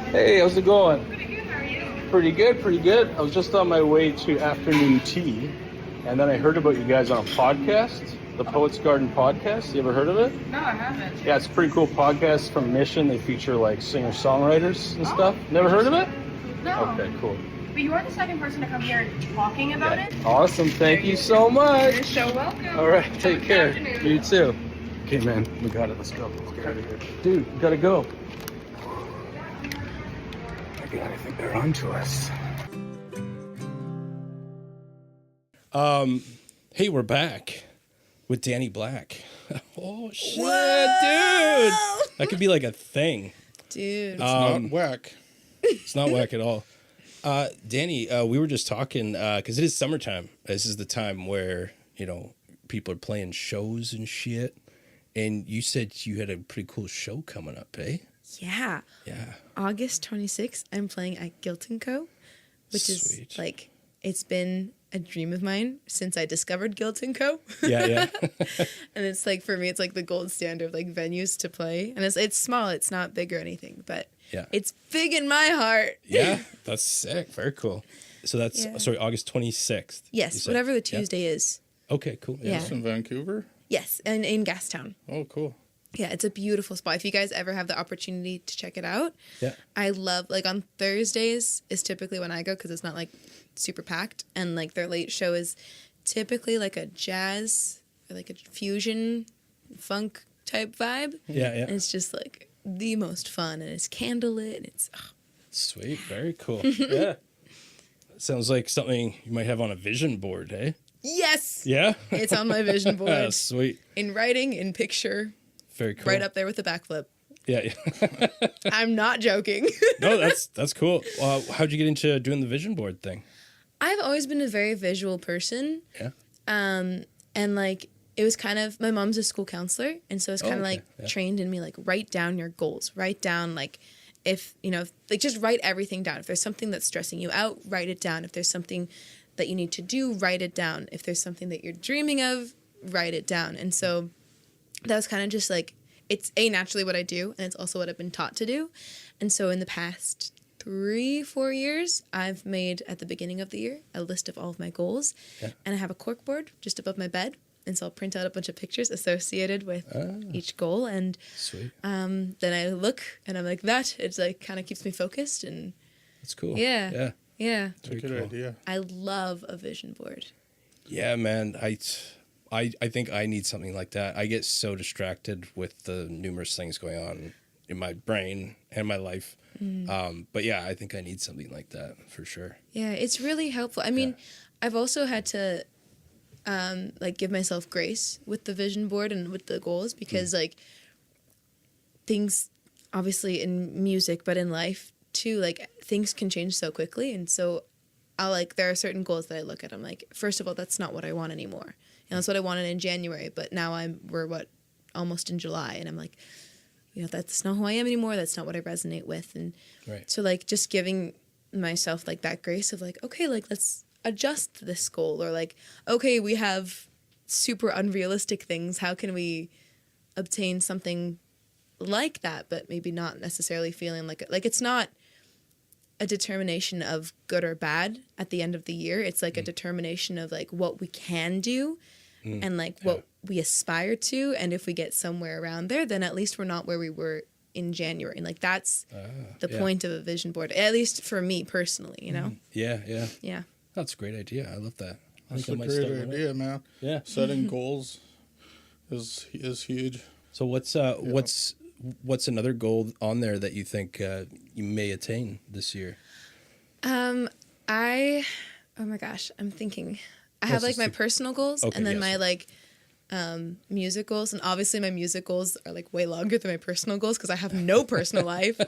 Hey, how's it going? Pretty good, how are you? Pretty good, pretty good. I was just on my way to afternoon tea, and then I heard about you guys on a podcast, the Poets Garden podcast. You ever heard of it? No, I haven't. Yeah, it's a pretty cool podcast from Mission. They feature like singer-songwriters and stuff. Never heard of it? No. Okay, cool. But you are the second person to come here talking about it. Awesome. Thank you so much. You're so welcome. All right, Have a take good care. afternoon. You too. Okay, man, we got it. Let's go. Let's get out of here. Dude, we gotta go. Okay, I think they're on to us. Hey, we're back with Dani Black. Oh shit, dude! That could be like a thing. Dude. It's not whack. It's not whack at all. Dani, we were just talking because it is summertime. This is the time where, you know, people are playing shows and shit. And you said you had a pretty cool show coming up, eh? Yeah. Yeah. August 26th, I'm playing at Guilt & Co., which Sweet. is like, it's been a dream of mine since I discovered Guilt & Co. Yeah, yeah. And it's like, for me, it's like the gold standard of like venues to play. And it's small, it's not big or anything, but Yeah. it's big in my heart. Yeah, that's sick. Very cool. So that's, Yeah. sorry, August 26th. you Yes, said? whatever the Yeah. Tuesday is. Okay, cool. Yeah. It's in Vancouver. Yes, and in Gastown. Oh, cool. Yeah, it's a beautiful spot. If you guys ever have the opportunity to check it out, Yeah. I love, like, on Thursdays is typically when I go because it's not like super packed, and like their late show is typically like a jazz or like a fusion funk type vibe. Yeah, yeah. And it's just like the most fun, and it's candlelit, and it's Sweet. Very cool. Yeah. Sounds like something you might have on a vision board, eh? yes, Yeah? it's on my vision board Sweet. in writing, in picture, Very cool. right up there with the backflip. Yeah, yeah. I'm not joking. No, that's cool. How'd you get into doing the vision board thing? I've always been a very visual person. Yeah. And like it was kind of, my mom's a school counselor, and so it's kind of okay. like Yeah. trained in me, like write down your goals, write down like if like just write everything down. If there's something that's stressing you out, write it down. If there's something that you need to do, write it down. If there's something that you're dreaming of, write it down. And so that was kind of just like, it's naturally what I do, and it's also what I've been taught to do. And so in the past 3-4 years, I've made at the beginning of the year a list of all of my goals, and I have a cork board just above my bed. And so I'll print out a bunch of pictures associated with each goal. And Sweet. then I look and I'm like, that. It's like kind of keeps me focused. And That's cool. yeah. Yeah. Yeah. It's a good cool. idea. I love a vision board. Yeah, man. I think I need something like that. I get so distracted with the numerous things going on in my brain and my life. But yeah, I think I need something like that for sure. Yeah, it's really helpful. I mean, I've also had to like give myself grace with the vision board and with the goals, because like things obviously in music, but in life too, like things can change so quickly. And so I'll like, there are certain goals that I look at. I'm like, first of all, that's not what I want anymore. You know, that's what I wanted in January, but now we're almost in July, and I'm like, that's not who I am anymore. That's not what I resonate with. And so like just giving myself like that grace of like, okay, like let's adjust this goal, or like, okay, we have super unrealistic things. How can we obtain something like that, but maybe not necessarily feeling like it's not a determination of good or bad at the end of the year. It's like a determination of like what we can do and like what we aspire to. And if we get somewhere around there, then at least we're not where we were in January. And like that's the point of a vision board, at least for me personally, you know? Yeah, yeah. Yeah. That's a great idea. I love that. That's a great idea, man. Yeah. Setting goals is huge. So what's another goal on there that you think you may attain this year? Oh my gosh, I'm thinking. I have like my personal goals, and then my like music goals, and obviously my music goals are like way longer than my personal goals because I have no personal life,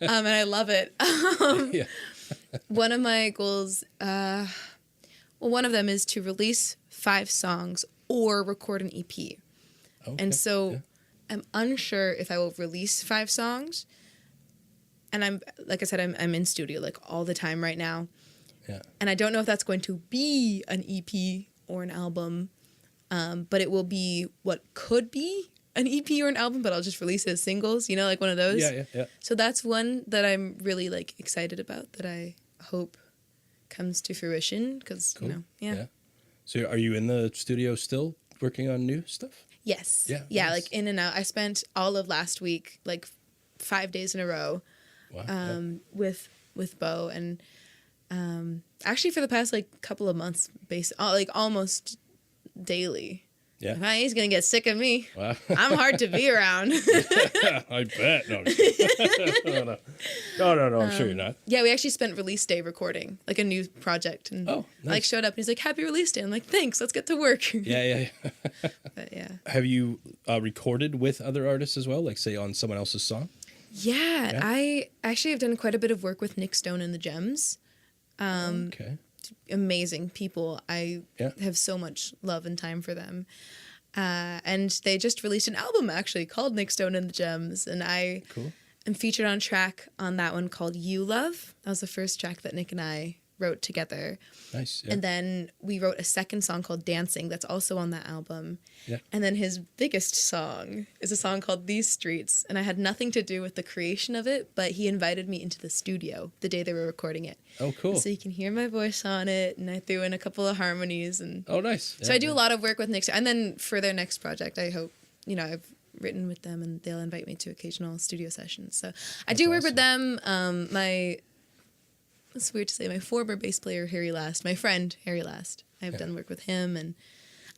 and I love it. One of my goals, one of them is to release 5 songs or record an EP, and so I'm unsure if I will release 5 songs. And I'm, like I said, I'm in studio like all the time right now. Yeah. And I don't know if that's going to be an EP or an album, but it will be what could be an EP or an album, but I'll just release it as singles, like one of those. Yeah. So that's one that I'm really like excited about, that I hope comes to fruition, because, yeah. So are you in the studio still working on new stuff? Yes. Yeah. Yeah, nice. Like in and out. I spent all of last week, like 5 days in a row. Wow. With Bo, and actually for the past like couple of months, like almost daily. Yeah, he's gonna get sick of me. Wow. I'm hard to be around. I bet. No, I'm sure you're not. Yeah, we actually spent release day recording like a new project, and nice. I like showed up and he's like, "Happy release day." I'm like, "Thanks, let's get to work." Yeah. But yeah. Have you recorded with other artists as well, like say on someone else's song? Yeah, I actually have done quite a bit of work with Nick Stone and the Gems. Okay. Amazing people. I have so much love and time for them. And they just released an album actually called Nick Stone and the Gems, and I am featured on track on that one called You Love. That was the first track that Nick and I wrote together. Nice. Yeah. And then we wrote a second song called Dancing that's also on that album. Yeah. And then his biggest song is a song called These Streets, and I had nothing to do with the creation of it, but he invited me into the studio the day they were recording it. Oh, cool. So you can hear my voice on it, and I threw in a couple of harmonies. And oh, nice. So I do a lot of work with Nick. And then for their next project, I hope, I've written with them, and they'll invite me to occasional studio sessions. So I do work with them. It's weird to say, my former bass player, my friend, Harry Last. I've done work with him, and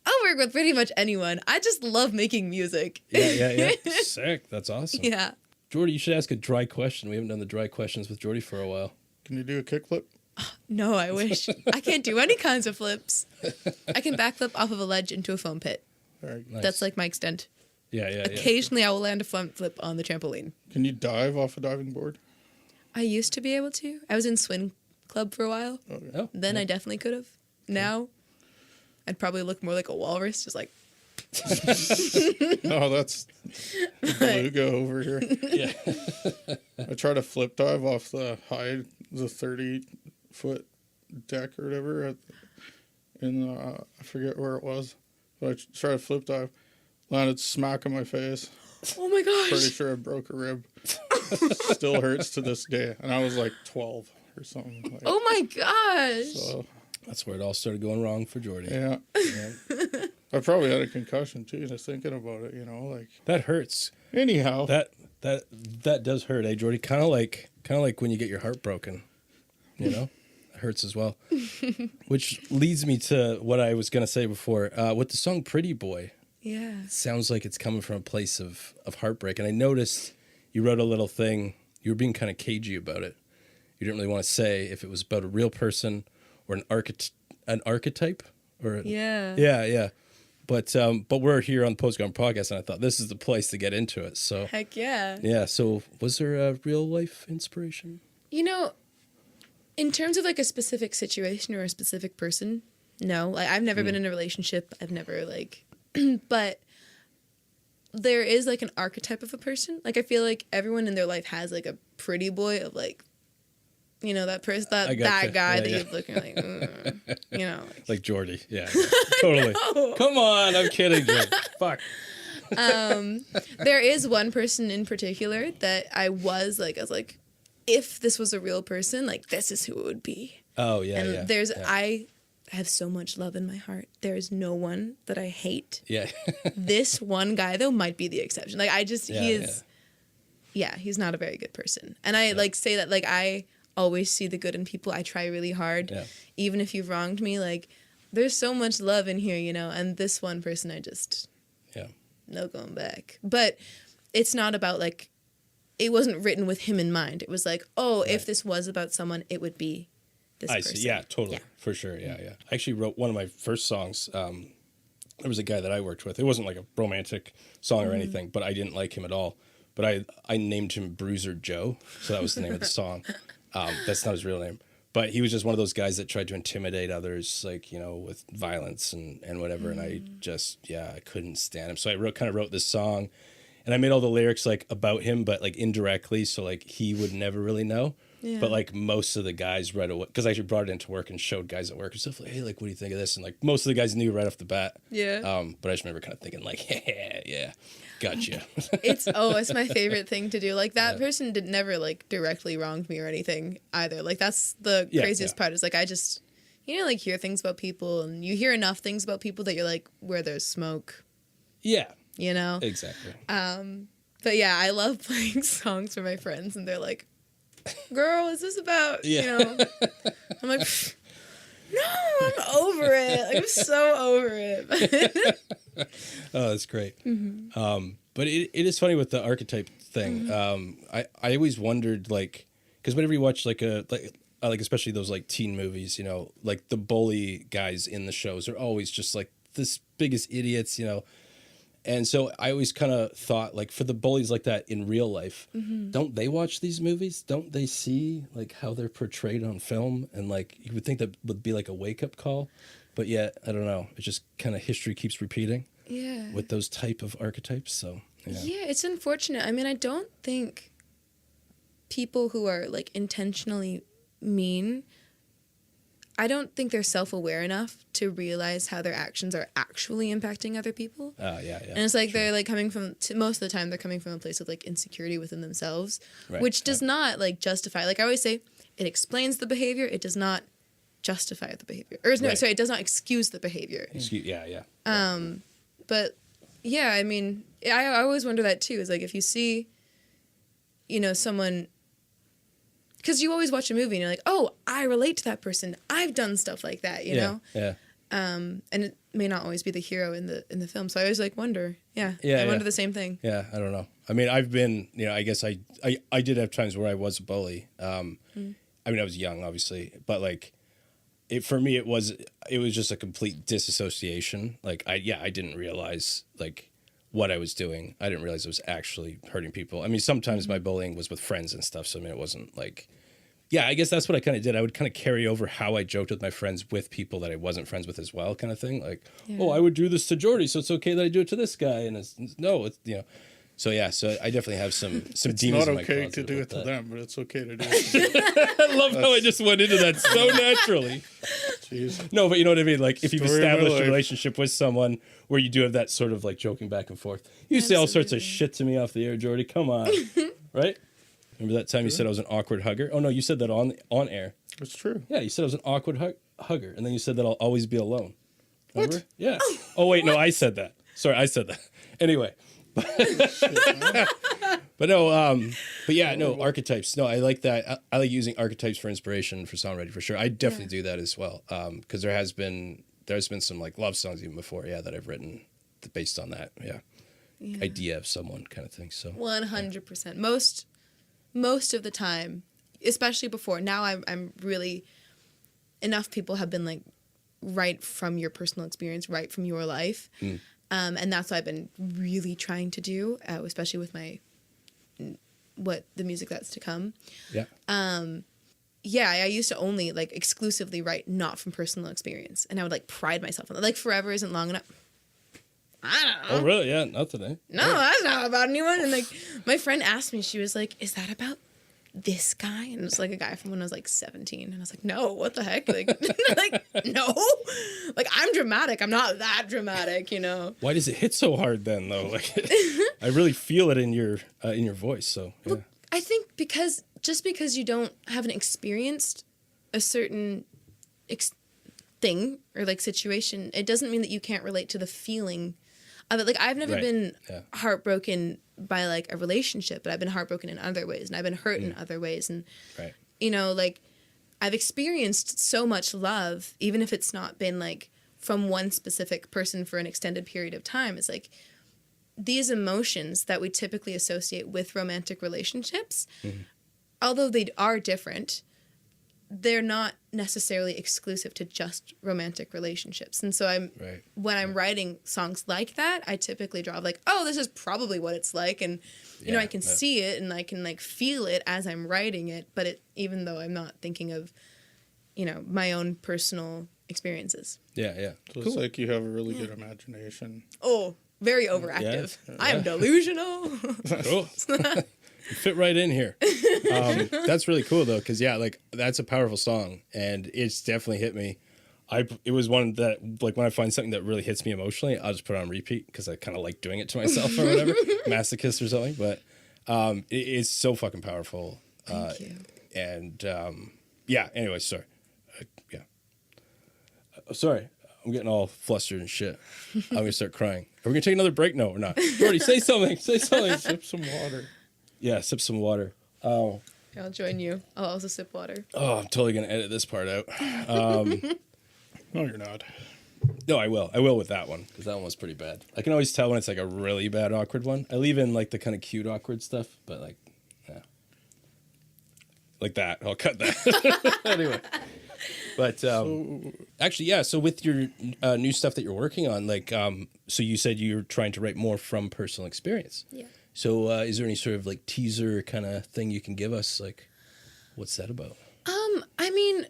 I'll work with pretty much anyone. I just love making music. Yeah. Sick. That's awesome. Yeah. Jordy, you should ask a dry question. We haven't done the dry questions with Jordy for a while. Can you do a kickflip? No, I wish. I can't do any kinds of flips. I can backflip off of a ledge into a foam pit. Very nice. That's like my extent. Yeah. Occasionally, I will land a front flip on the trampoline. Can you dive off a diving board? I used to be able to. I was in swim club for a while. Okay. Oh, Then I definitely could have. Now, I'd probably look more like a walrus, just like. No, that's the beluga over here. yeah. I tried to flip dive off the 30-foot deck or whatever I forget where it was. But I tried to flip dive, landed smack on my face. Oh my gosh. Pretty sure I broke a rib. Still hurts to this day. And I was like 12 or something. Like, Oh my gosh. so, That's where it all started going wrong for Jordy. yeah. I probably had a concussion too, just thinking about it, like. That hurts. Anyhow. That does hurt, eh, Jordy? Kind of like when you get your heart broken, It hurts as well. Which leads me to what I was going to say before. With the song Pretty Boy, Yeah. it sounds like it's coming from a place of heartbreak. And I noticed you wrote a little thing. You were being kind of cagey about it. You didn't really want to say if it was about a real person or an archetype. Yeah. Yeah. But we're here on the Postcard Podcast, and I thought this is the place to get into it. So Heck yeah. yeah. So was there a real life inspiration? In terms of like a specific situation or a specific person, no. Like I've never been in a relationship. I've never but there is like an archetype of a person. Like I feel like everyone in their life has like a pretty boy of like, that person, that guy that you're looking like, Like Jordy, yeah, totally. Come on, I'm kidding, Jordy. Fuck. There is one person in particular that I was like, if this was a real person, like this is who it would be. Oh yeah, And yeah. I have so much love in my heart. There is no one that I hate. Yeah. This one guy though might be the exception. Like I just Yeah, he is he's not a very good person. And I say that I always see the good in people. I try really hard. Yeah. Even if you've wronged me, there's so much love in here, and this one person no going back. But it's not about it wasn't written with him in mind. It was if this was about someone, it would be this person. See. Yeah, totally. Yeah. For sure. Yeah. I actually wrote one of my first songs. There was a guy that I worked with. It wasn't like a romantic song or anything, but I didn't like him at all. But I named him Bruiser Joe. So that was the name of the song. That's not his real name. But he was just one of those guys that tried to intimidate others, with violence and whatever. And I just, I couldn't stand him. So I wrote this song, and I made all the lyrics about him, but indirectly, so he would never really know. Yeah. But most of the guys right away, because I actually brought it into work and showed guys at work and stuff hey, what do you think of this? And most of the guys knew right off the bat. Yeah. But I just remember kind of thinking yeah, gotcha. It's my favorite thing to do. That person did never directly wronged me or anything either. That's the craziest part is I just hear things about people, and you hear enough things about people that you're where there's smoke. Yeah. Exactly. Exactly. But yeah, I love playing songs for my friends, and they're like, "Girl, is this about?" I'm like, "No, I'm over it. I'm so over it." Oh, that's great. Mm-hmm. But it is funny with the archetype thing. Mm-hmm. I always wondered because whenever you watch especially those teen movies, the bully guys in the shows are always just this biggest idiots, And so I always kind of thought for the bullies like that in real life, don't they watch these movies? Don't they see how they're portrayed on film? And you would think that would be a wake up call, but yet I don't know. It's just kind of history keeps repeating. Yeah. With those type of archetypes, so yeah, it's unfortunate. I mean, I don't think people who are intentionally mean, I don't think they're self-aware enough to realize how their actions are actually impacting other people. Yeah. And it's they're coming from, most of the time, they're coming from a place of insecurity within themselves, Right, which does not justify. I always say, it explains the behavior. It does not justify the behavior. Or no, Right. sorry, it does not excuse the behavior. Yeah. But yeah, I mean, I always wonder that too. Is if you see, someone, because you always watch a movie and you're like, oh, I relate to that person. I've done stuff like that, you know. Yeah. And it may not always be the hero in the film. So I always wonder. Yeah. Yeah, I wonder yeah. the same thing. Yeah, I don't know. I mean, I've been, I guess I did have times where I was a bully. I mean, I was young, obviously, but for me, it was just a complete disassociation. I didn't realize what I was doing. I didn't realize I was actually hurting people. I mean, sometimes my bullying was with friends and stuff. So, I mean, it wasn't like, yeah, I guess that's what I kind of did. I would kind of carry over how I joked with my friends with people that I wasn't friends with as well, kind of thing. Like, oh, I would do this to Jordy, so it's okay that I do it to this guy. And no, it's, you know. So yeah, so I definitely have some It's demons not in my okay closet to do with it to that. them, but it's okay to do it. I love how I just went into that so naturally. Jeez. No, but you know what I mean? Like, if you've Story of my established a life. relationship with someone where you do have that sort of like joking back and forth. You say all sorts of shit to me off the air, Jordy. Come on. Right? Remember that time you said I was an awkward hugger? Oh, no, you said that on air. It's true. Yeah, you said I was an awkward hugger. And then you said that I'll always be alone. Remember? What? Yeah. Oh, wait, no, I said that. Sorry, I said that. Anyway. But no, but yeah, no, archetypes. No, I like that. I like using archetypes for inspiration for songwriting for sure. I definitely do that as well. Because there's been some like love songs even before, that I've written based on that, idea of someone kind of thing. So 100%. Most of the time, especially before. Now I'm really, enough people have been like, right from your personal experience, right from your life. And that's what I've been really trying to do, especially with the music that's to come. Yeah. I used to only like exclusively write not from personal experience, and I would like pride myself on that. Like forever isn't long enough. I don't know. Oh really? Yeah, not today. No, that's not about anyone. And like my friend asked me, she was like, "Is that about this guy?" And it's like a guy from when I was like 17, and I was like, "No, what the heck?" Like, like no, like I'm dramatic. I'm not that dramatic, you know. Why does it hit so hard then, though? Like, I really feel it in your voice. So yeah. Well, I think because you haven't experienced a certain thing or like situation, it doesn't mean that you can't relate to the feeling of it. Like I've never been heartbroken by like a relationship, but I've been heartbroken in other ways, and I've been hurt in other ways, and you know, like I've experienced so much love, even if it's not been like from one specific person for an extended period of time. It's like these emotions that we typically associate with romantic relationships, although they are different, they're not necessarily exclusive to just romantic relationships. And so when I'm writing songs like that, I typically draw like, oh, this is probably what it's like. And, you know, I can see it and I can like feel it as I'm writing it. But even though I'm not thinking of, you know, my own personal experiences. Yeah. So it's like you have a really good imagination. Oh, very overactive. Yeah. I am delusional. Cool. You fit right in here. That's really cool though, because like that's a powerful song, and it's definitely hit me. It was one that like when I find something that really hits me emotionally, I'll just put it on repeat because I kind of like doing it to myself or whatever, masochist or something. But it's so fucking powerful. Thank you. And Anyway, sorry. Sorry. I'm getting all flustered and shit. I'm gonna start crying. Are we gonna take another break? No, we're not. Jordy, say something. Say something. Sip some water. Yeah, sip some water. Oh. I'll join you. I'll also sip water. Oh, I'm totally gonna edit this part out. No, you're not. No, I will. I will with that one because that one was pretty bad. I can always tell when it's like a really bad awkward one. I leave in like the kind of cute awkward stuff, but like, like that. I'll cut that anyway. But actually, yeah. So with your new stuff that you're working on, like, so you said you're trying to write more from personal experience. Yeah. So is there any sort of like teaser kind of thing you can give us? Like, what's that about? I mean,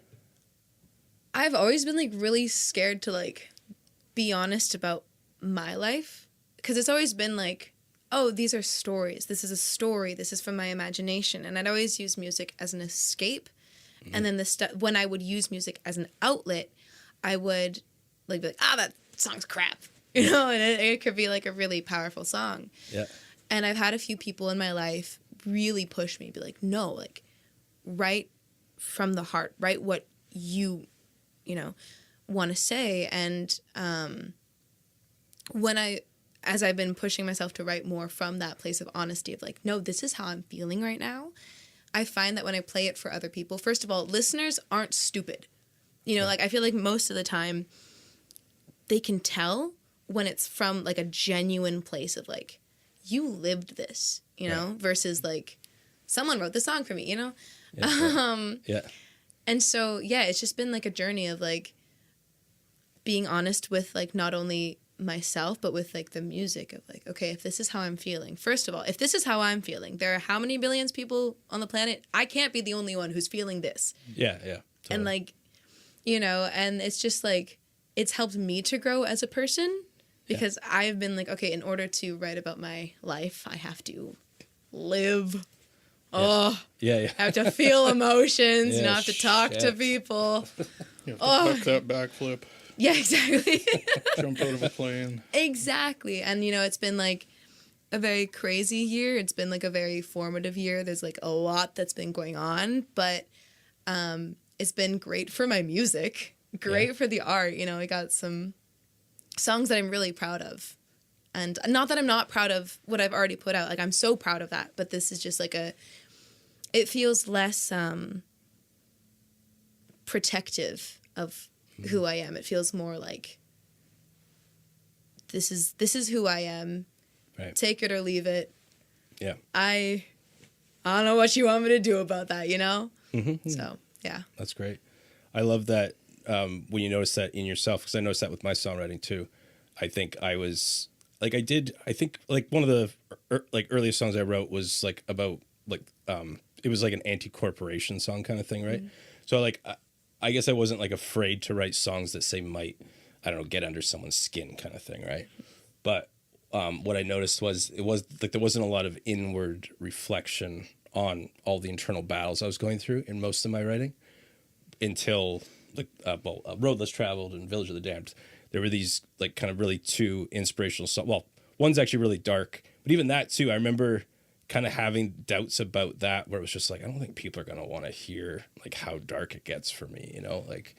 I've always been like really scared to like be honest about my life, because it's always been like, oh, these are stories. This is a story. This is from my imagination, and I'd always use music as an escape. And then when I would use music as an outlet, I would like be like, that song's crap, you know, and it could be like a really powerful song. Yeah. And I've had a few people in my life really push me, be like, no, like write from the heart, write what you know, want to say. And as I've been pushing myself to write more from that place of honesty of like, no, this is how I'm feeling right now. I find that when I play it for other people, first of all, listeners aren't stupid. You know, like I feel like most of the time they can tell when it's from like a genuine place of like, you lived this, you know, versus like someone wrote the song for me, you know? And so, it's just been like a journey of like being honest with like not only myself, but with like the music of like, okay, if this is how I'm feeling, first of all, if this is how I'm feeling, there are how many billions people on the planet? I can't be the only one who's feeling this. Yeah, yeah. Totally. And like, you know, and it's just like, it's helped me to grow as a person because I've been like, okay, in order to write about my life, I have to live. Yeah. Oh, yeah. I have to feel emotions, Yeah, not have to talk to shit. people. You have to tuck that backflip, Yeah, exactly. jump out of a plane. Exactly. And, you know, it's been like a very crazy year. It's been like a very formative year. There's like a lot that's been going on, but it's been great for my music, great for the art. You know, I got some songs that I'm really proud of. And not that I'm not proud of what I've already put out. Like, I'm so proud of that. But this is just like it feels less protective of who I am. It feels more like this is who I am. Right. Take it or leave it. Yeah. I don't know what you want me to do about that, you know? Mm-hmm. So, yeah. That's great. I love that when you notice that in yourself, because I noticed that with my songwriting too. I think I was like, I think like one of the earliest songs I wrote was like about like, it was like an anti-corporation song kind of thing, right? Mm-hmm. So like, I guess I wasn't like afraid to write songs that say might, I don't know, get under someone's skin kind of thing, right? But what I noticed was it was like there wasn't a lot of inward reflection on all the internal battles I was going through in most of my writing until like Road Less Traveled and Village of the Damned. There were these like kind of really two inspirational songs. Well, one's actually really dark, but even that too, I remember kind of having doubts about that where it was just like, I don't think people are going to want to hear like how dark it gets for me, you know, like,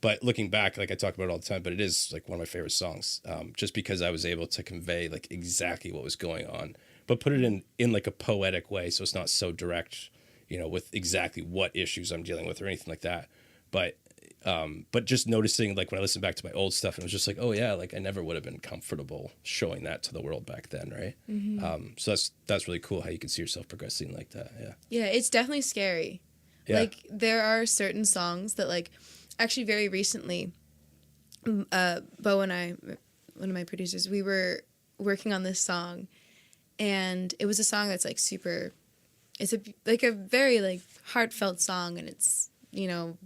but looking back, like I talk about it all the time, but it is like one of my favorite songs, just because I was able to convey like exactly what was going on, but put it in like a poetic way. So it's not so direct, you know, with exactly what issues I'm dealing with or anything like that. But just noticing like when I listened back to my old stuff, and it was just like, oh yeah, like I never would have been comfortable showing that to the world back then. Right. Mm-hmm. So that's really cool how you can see yourself progressing like that. Yeah. Yeah. It's definitely scary. Yeah. Like there are certain songs that like actually very recently, Bo and I, one of my producers, we were working on this song, and it was a song that's like super, it's a very like heartfelt song, and it's, you know,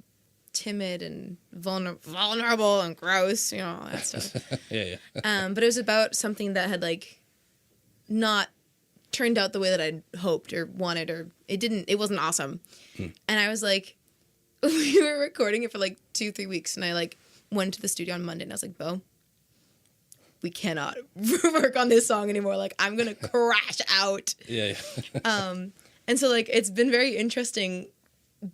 timid and vulnerable and gross, you know, all that stuff. yeah. But it was about something that had like not turned out the way that I'd hoped or wanted, or it wasn't awesome. And I was like, we were recording it for like 2-3 weeks, and I like went to the studio on Monday, and I was like, Bo, we cannot work on this song anymore. Like, I'm gonna crash out. Yeah. And so like it's been very interesting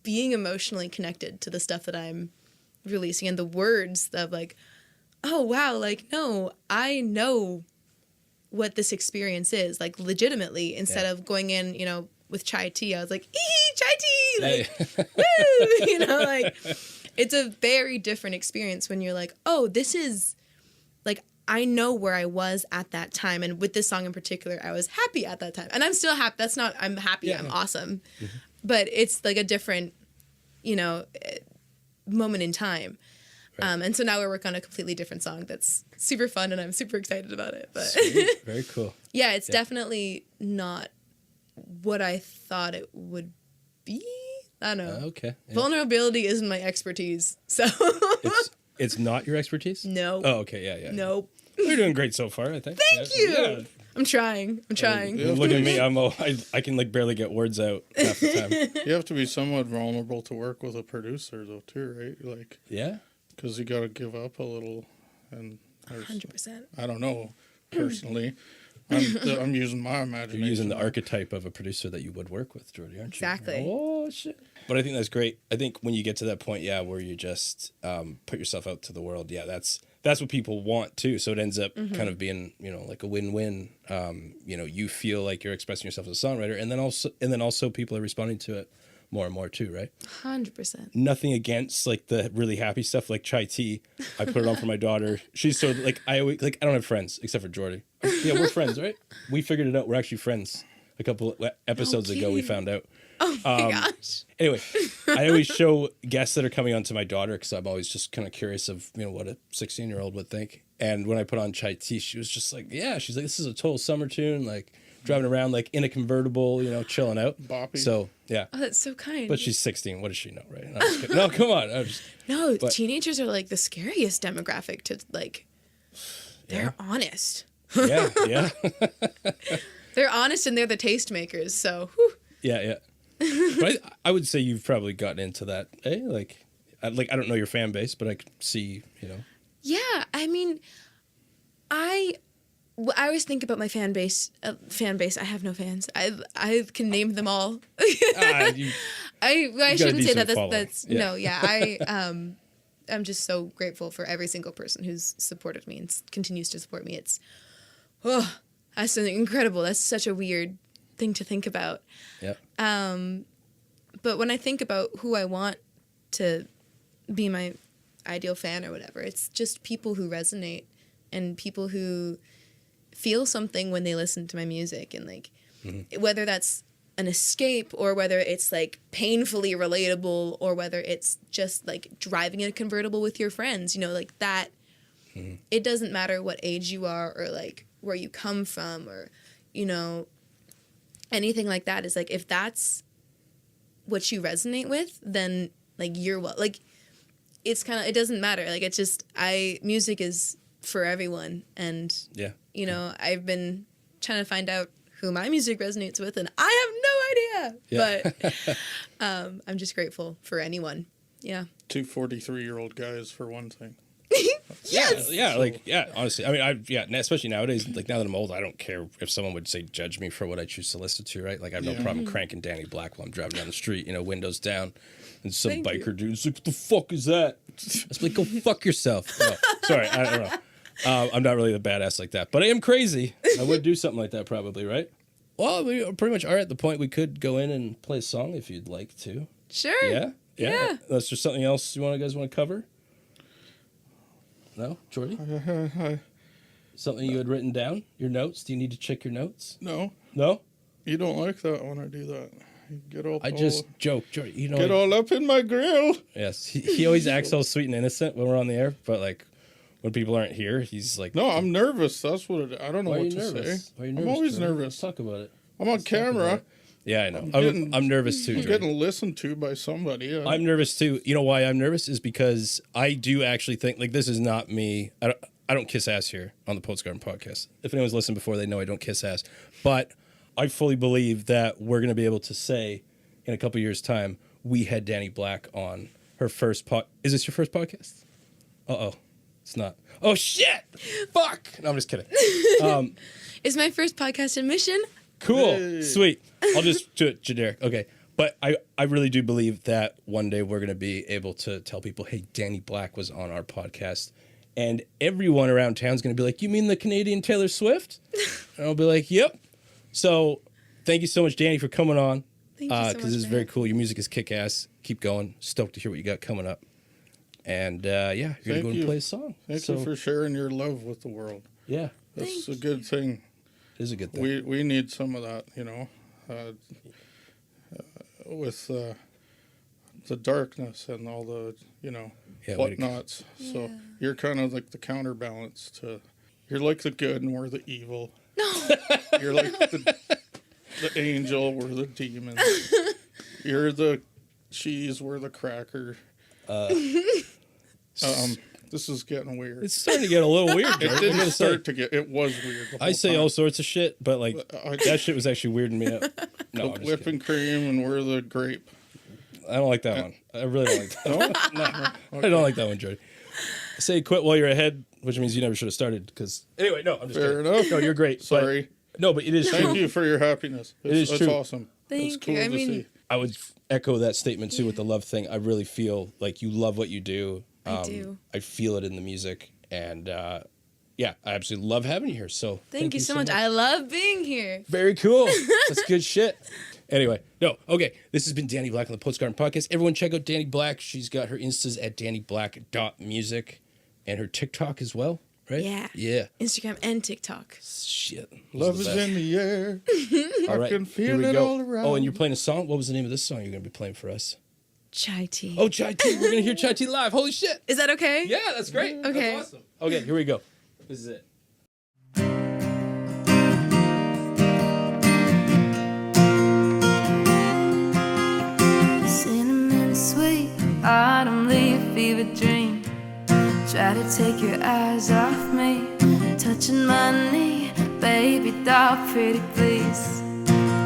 being emotionally connected to the stuff that I'm releasing, and the words of like, oh wow, like no, I know what this experience is, like legitimately, instead of going in, you know, with chai tea, I was like, chai tea, like, woo, you know, like it's a very different experience when you're like, oh, this is like, I know where I was at that time. And with this song in particular, I was happy at that time, and I'm still happy. That's not, I'm happy, I'm awesome. Mm-hmm. But it's like a different, you know, moment in time. Right. And so now we're working on a completely different song that's super fun, and I'm super excited about it. But Sweet. Very cool. Yeah, it's definitely not what I thought it would be. I don't know. Okay. Yeah. Vulnerability isn't my expertise, so. It's not your expertise? No. Oh, okay. Yeah. Nope. You're doing great so far, I think. Thank you. Yeah. I'm trying. Look at me. I can like barely get words out half the time. You have to be somewhat vulnerable to work with a producer, though, too, right? Like, yeah. Because you got to give up a little, and 100%. I don't know, personally. I'm using my imagination. You're using the archetype of a producer that you would work with, Jordy, aren't you? Exactly. Oh, shit. But I think that's great. I think when you get to that point, where you just put yourself out to the world, that's what people want too. So it ends up kind of being, you know, like a win-win. You know, you feel like you're expressing yourself as a songwriter, and then also people are responding to it more and more too, right? 100%. Nothing against like the really happy stuff like chai tea. I put it on for my daughter. She's so like, I don't have friends except for Jordy. Yeah, we're friends, right? We figured it out. We're actually friends. A couple episodes ago, we found out. Oh my gosh. Anyway, I always show guests that are coming on to my daughter, because I'm always just kind of curious of, you know, what a 16-year-old would think. And when I put on Chai Tea, she was just like, yeah, she's like, this is a total summer tune, like driving around like in a convertible, chilling out. Boppy. So, yeah. Oh, that's so kind. But she's 16. What does she know, right? No, I'm just kidding. No, come on. No, but- teenagers are like the scariest demographic to like. They're honest. Yeah, yeah. They're honest and they're the tastemakers. So, whew. Yeah. But I would say you've probably gotten into that, eh? Like I don't know your fan base, but I can see, Yeah, I mean, I always think about my fan base. I have no fans. I can name them all. I shouldn't say that. That's yeah. no. Yeah, I'm just so grateful for every single person who's supported me and continues to support me. That's incredible. That's such a weird thing to think about. Yeah. But when I think about who I want to be my ideal fan or whatever, it's just people who resonate and people who feel something when they listen to my music, and like whether that's an escape or whether it's like painfully relatable or whether it's just like driving in a convertible with your friends, like that. It doesn't matter what age you are or like where you come from or anything like that. Is like if that's what you resonate with, then like it's kind of, it doesn't matter. Like it's just music is for everyone, and Yeah. I've been trying to find out who my music resonates with, and I have no idea. Yeah. But I'm just grateful for anyone. Yeah. 2 43-year-old guys for one thing. Yes. Yeah, honestly, I mean, especially nowadays, like now that I'm old, I don't care if someone would say judge me for what I choose to listen to, right? Like I have no problem cranking Dani Black while I'm driving down the street, windows down, and some Thank biker you. dude's like, "What the fuck is that?" I was like, "Go fuck yourself." No, sorry, I don't know. I'm not really the badass like that, but I am crazy. I would do something like that probably, right? Well, we pretty much are at the point we could go in and play a song if you'd like to. Sure. Yeah. Unless there's something else you guys want to cover. No, Jordy? Something you had written down? Your notes? Do you need to check your notes? No, No? you don't like that when I do that. You get all I just joke, Jordy. get all up in my grill. Yes, he always acts all sweet and innocent when we're on the air, but like when people aren't here, he's like, No, I'm nervous. That's what it. I don't know why are what you to nervous? say. Why are you I'm nervous, always Jordy? nervous. Let's talk about it. I'm on camera. Yeah, I know. getting- I'm nervous too, I'm Jordy. getting listened to by somebody. I'm nervous too. You know why I'm nervous is because I do actually think like this is not me. I don't kiss ass here on the Poets Garden podcast. If anyone's listened before, they know I don't kiss ass. But I fully believe that we're going to be able to say in a couple years' time we had Dani Black on her first Is this your first podcast? It's not. Oh shit! Fuck! No, I'm just kidding. Is my first podcast admission? Cool. Hey. Sweet. I'll just do it generic. Okay. But I really do believe that one day we're going to be able to tell people, hey, Dani Black was on our podcast. And everyone around town's going to be like, you mean the Canadian Taylor Swift? And I'll be like, yep. So thank you so much, Dani, for coming on. Thank you so much. Because this is very cool. Your music is kick-ass. Keep going. Stoked to hear what you got coming up. And you're going to Thank go and you. play a song. Thank you for sharing your love with the world. Yeah. That's Thank a good thing. It is a good thing. We need some of that, with the darkness and all the, Yeah, whatnots. So you're kind of like the counterbalance to, you're like the good and we're the evil. No. You're like the angel, we're the demon. You're the cheese, we're the cracker. This is getting weird. It's starting to get a little weird. It didn't start to get. It was weird. The I whole say time. all sorts of shit, but like that shit was actually weirding me out. No, The I'm just whipping cream and we're the grape. kidding. I don't like that one. I really don't like that one. No, I don't like that one, Jody. Say quit while you're ahead, which means you never should have started. Because anyway, no, I'm just Fair kidding. enough. No, you're great. Sorry. But, no, but it is Thank true. you for your happiness. It's is true. awesome. Thank it's cool you. I to mean- see. I would echo that statement too with the love thing. I really feel like you love what you do. I do. I feel it in the music, and yeah, I absolutely love having you here. So Thank you so much. I love being here. Very cool. That's good shit. Anyway, no, okay. This has been Dani Black on the Poets Garden Podcast. Everyone check out Dani Black. She's got her Instas at DaniBlack.music and her TikTok as well, right? Yeah. Yeah. Instagram and TikTok. Shit. Love is in the air. All right. I can here feel we it go. all around. Oh, and you're playing a song? What was the name of this song you're going to be playing for us? Chai tea. Oh, Chai Tea. We're going to hear Chai Tea live. Holy shit. Is that okay? Yeah, that's great. Okay. That's awesome. Okay, here we go. This is it. Cinnamon sweet autumn leaf fever dream. Try to take your eyes off me, touching my knee, baby doll, pretty please.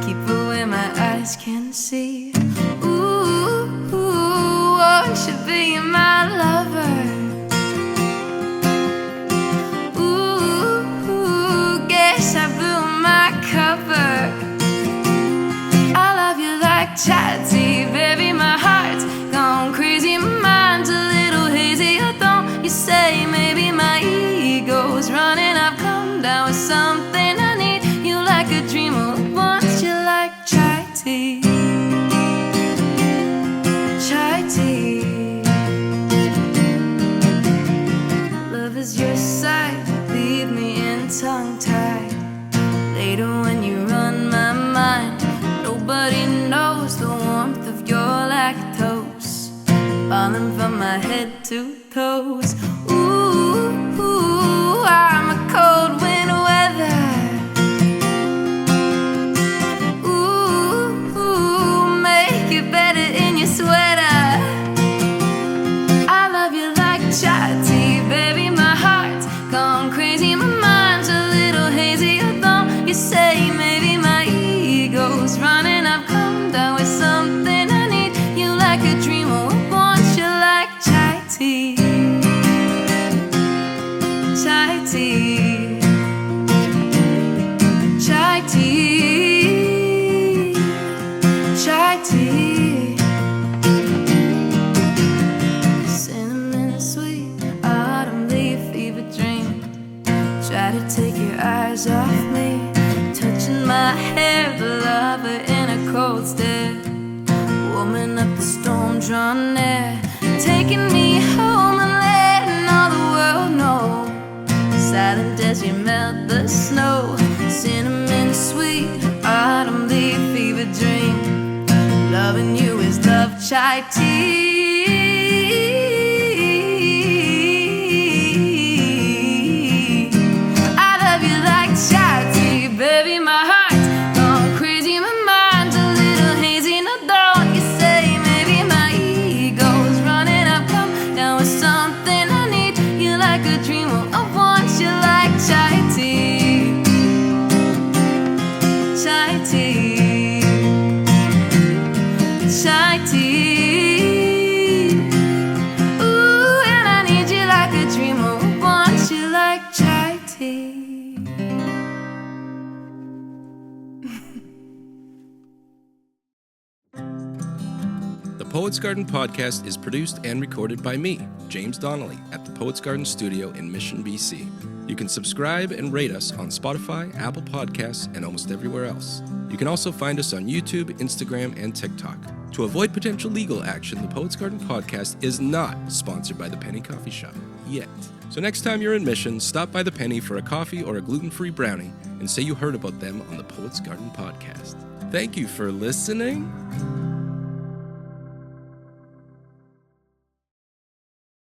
Keep it where my eyes can see. Ooh, I should be my lover. Ooh, guess I blew my cover. I love you like chai tea, baby, my heart's gone crazy, my mind's a little hazy. Oh, don't you say maybe my ego's running. I've come down with something I need. You like a dreamer wants you like chai tea. Chai tea. Love is your sight, leave me in tongue-tied. Later when you run my mind, nobody knows the warmth of your lactose, falling from my head to toes. Ooh, I'm a cold wind weather. Ooh, make it better in your sweater. I love you like chai tea, baby, my heart's gone crazy, my mind's a little hazy. Although you say maybe my ego's running, I've come down with something I need. You like a dreamer wants you like chai tea. Chai tea. Chai tea. Chai tea. Cinnamon sweet autumn leaf fever dream. Try to take your eyes off me, touching my hair, the lover in a cold stare. Warming up the storm drawn near, taking me home and letting all the world know. Silent as you melt the snow. Cinnamon sweet autumn leaf fever dream. Loving you is love chai tea. I love you like chai tea, baby, my heart's gone crazy, my mind's a little hazy. No, don't you say maybe my ego's running. I've come down with something I need. You like a dreamer, I want you like chai tea. Chai tea. Chai tea. Ooh, and I need you like a dreamer, I want you like chai tea. The Poets Garden podcast is produced and recorded by me, James Donnelly, at the Poets Garden Studio in Mission, BC. You can subscribe and rate us on Spotify, Apple Podcasts, and almost everywhere else. You can also find us on YouTube, Instagram, and TikTok. To avoid potential legal action, the Poets Garden podcast is not sponsored by the Penny Coffee Shop, yet. So next time you're in Mission, stop by the Penny for a coffee or a gluten-free brownie and say you heard about them on the Poets Garden podcast. Thank you for listening.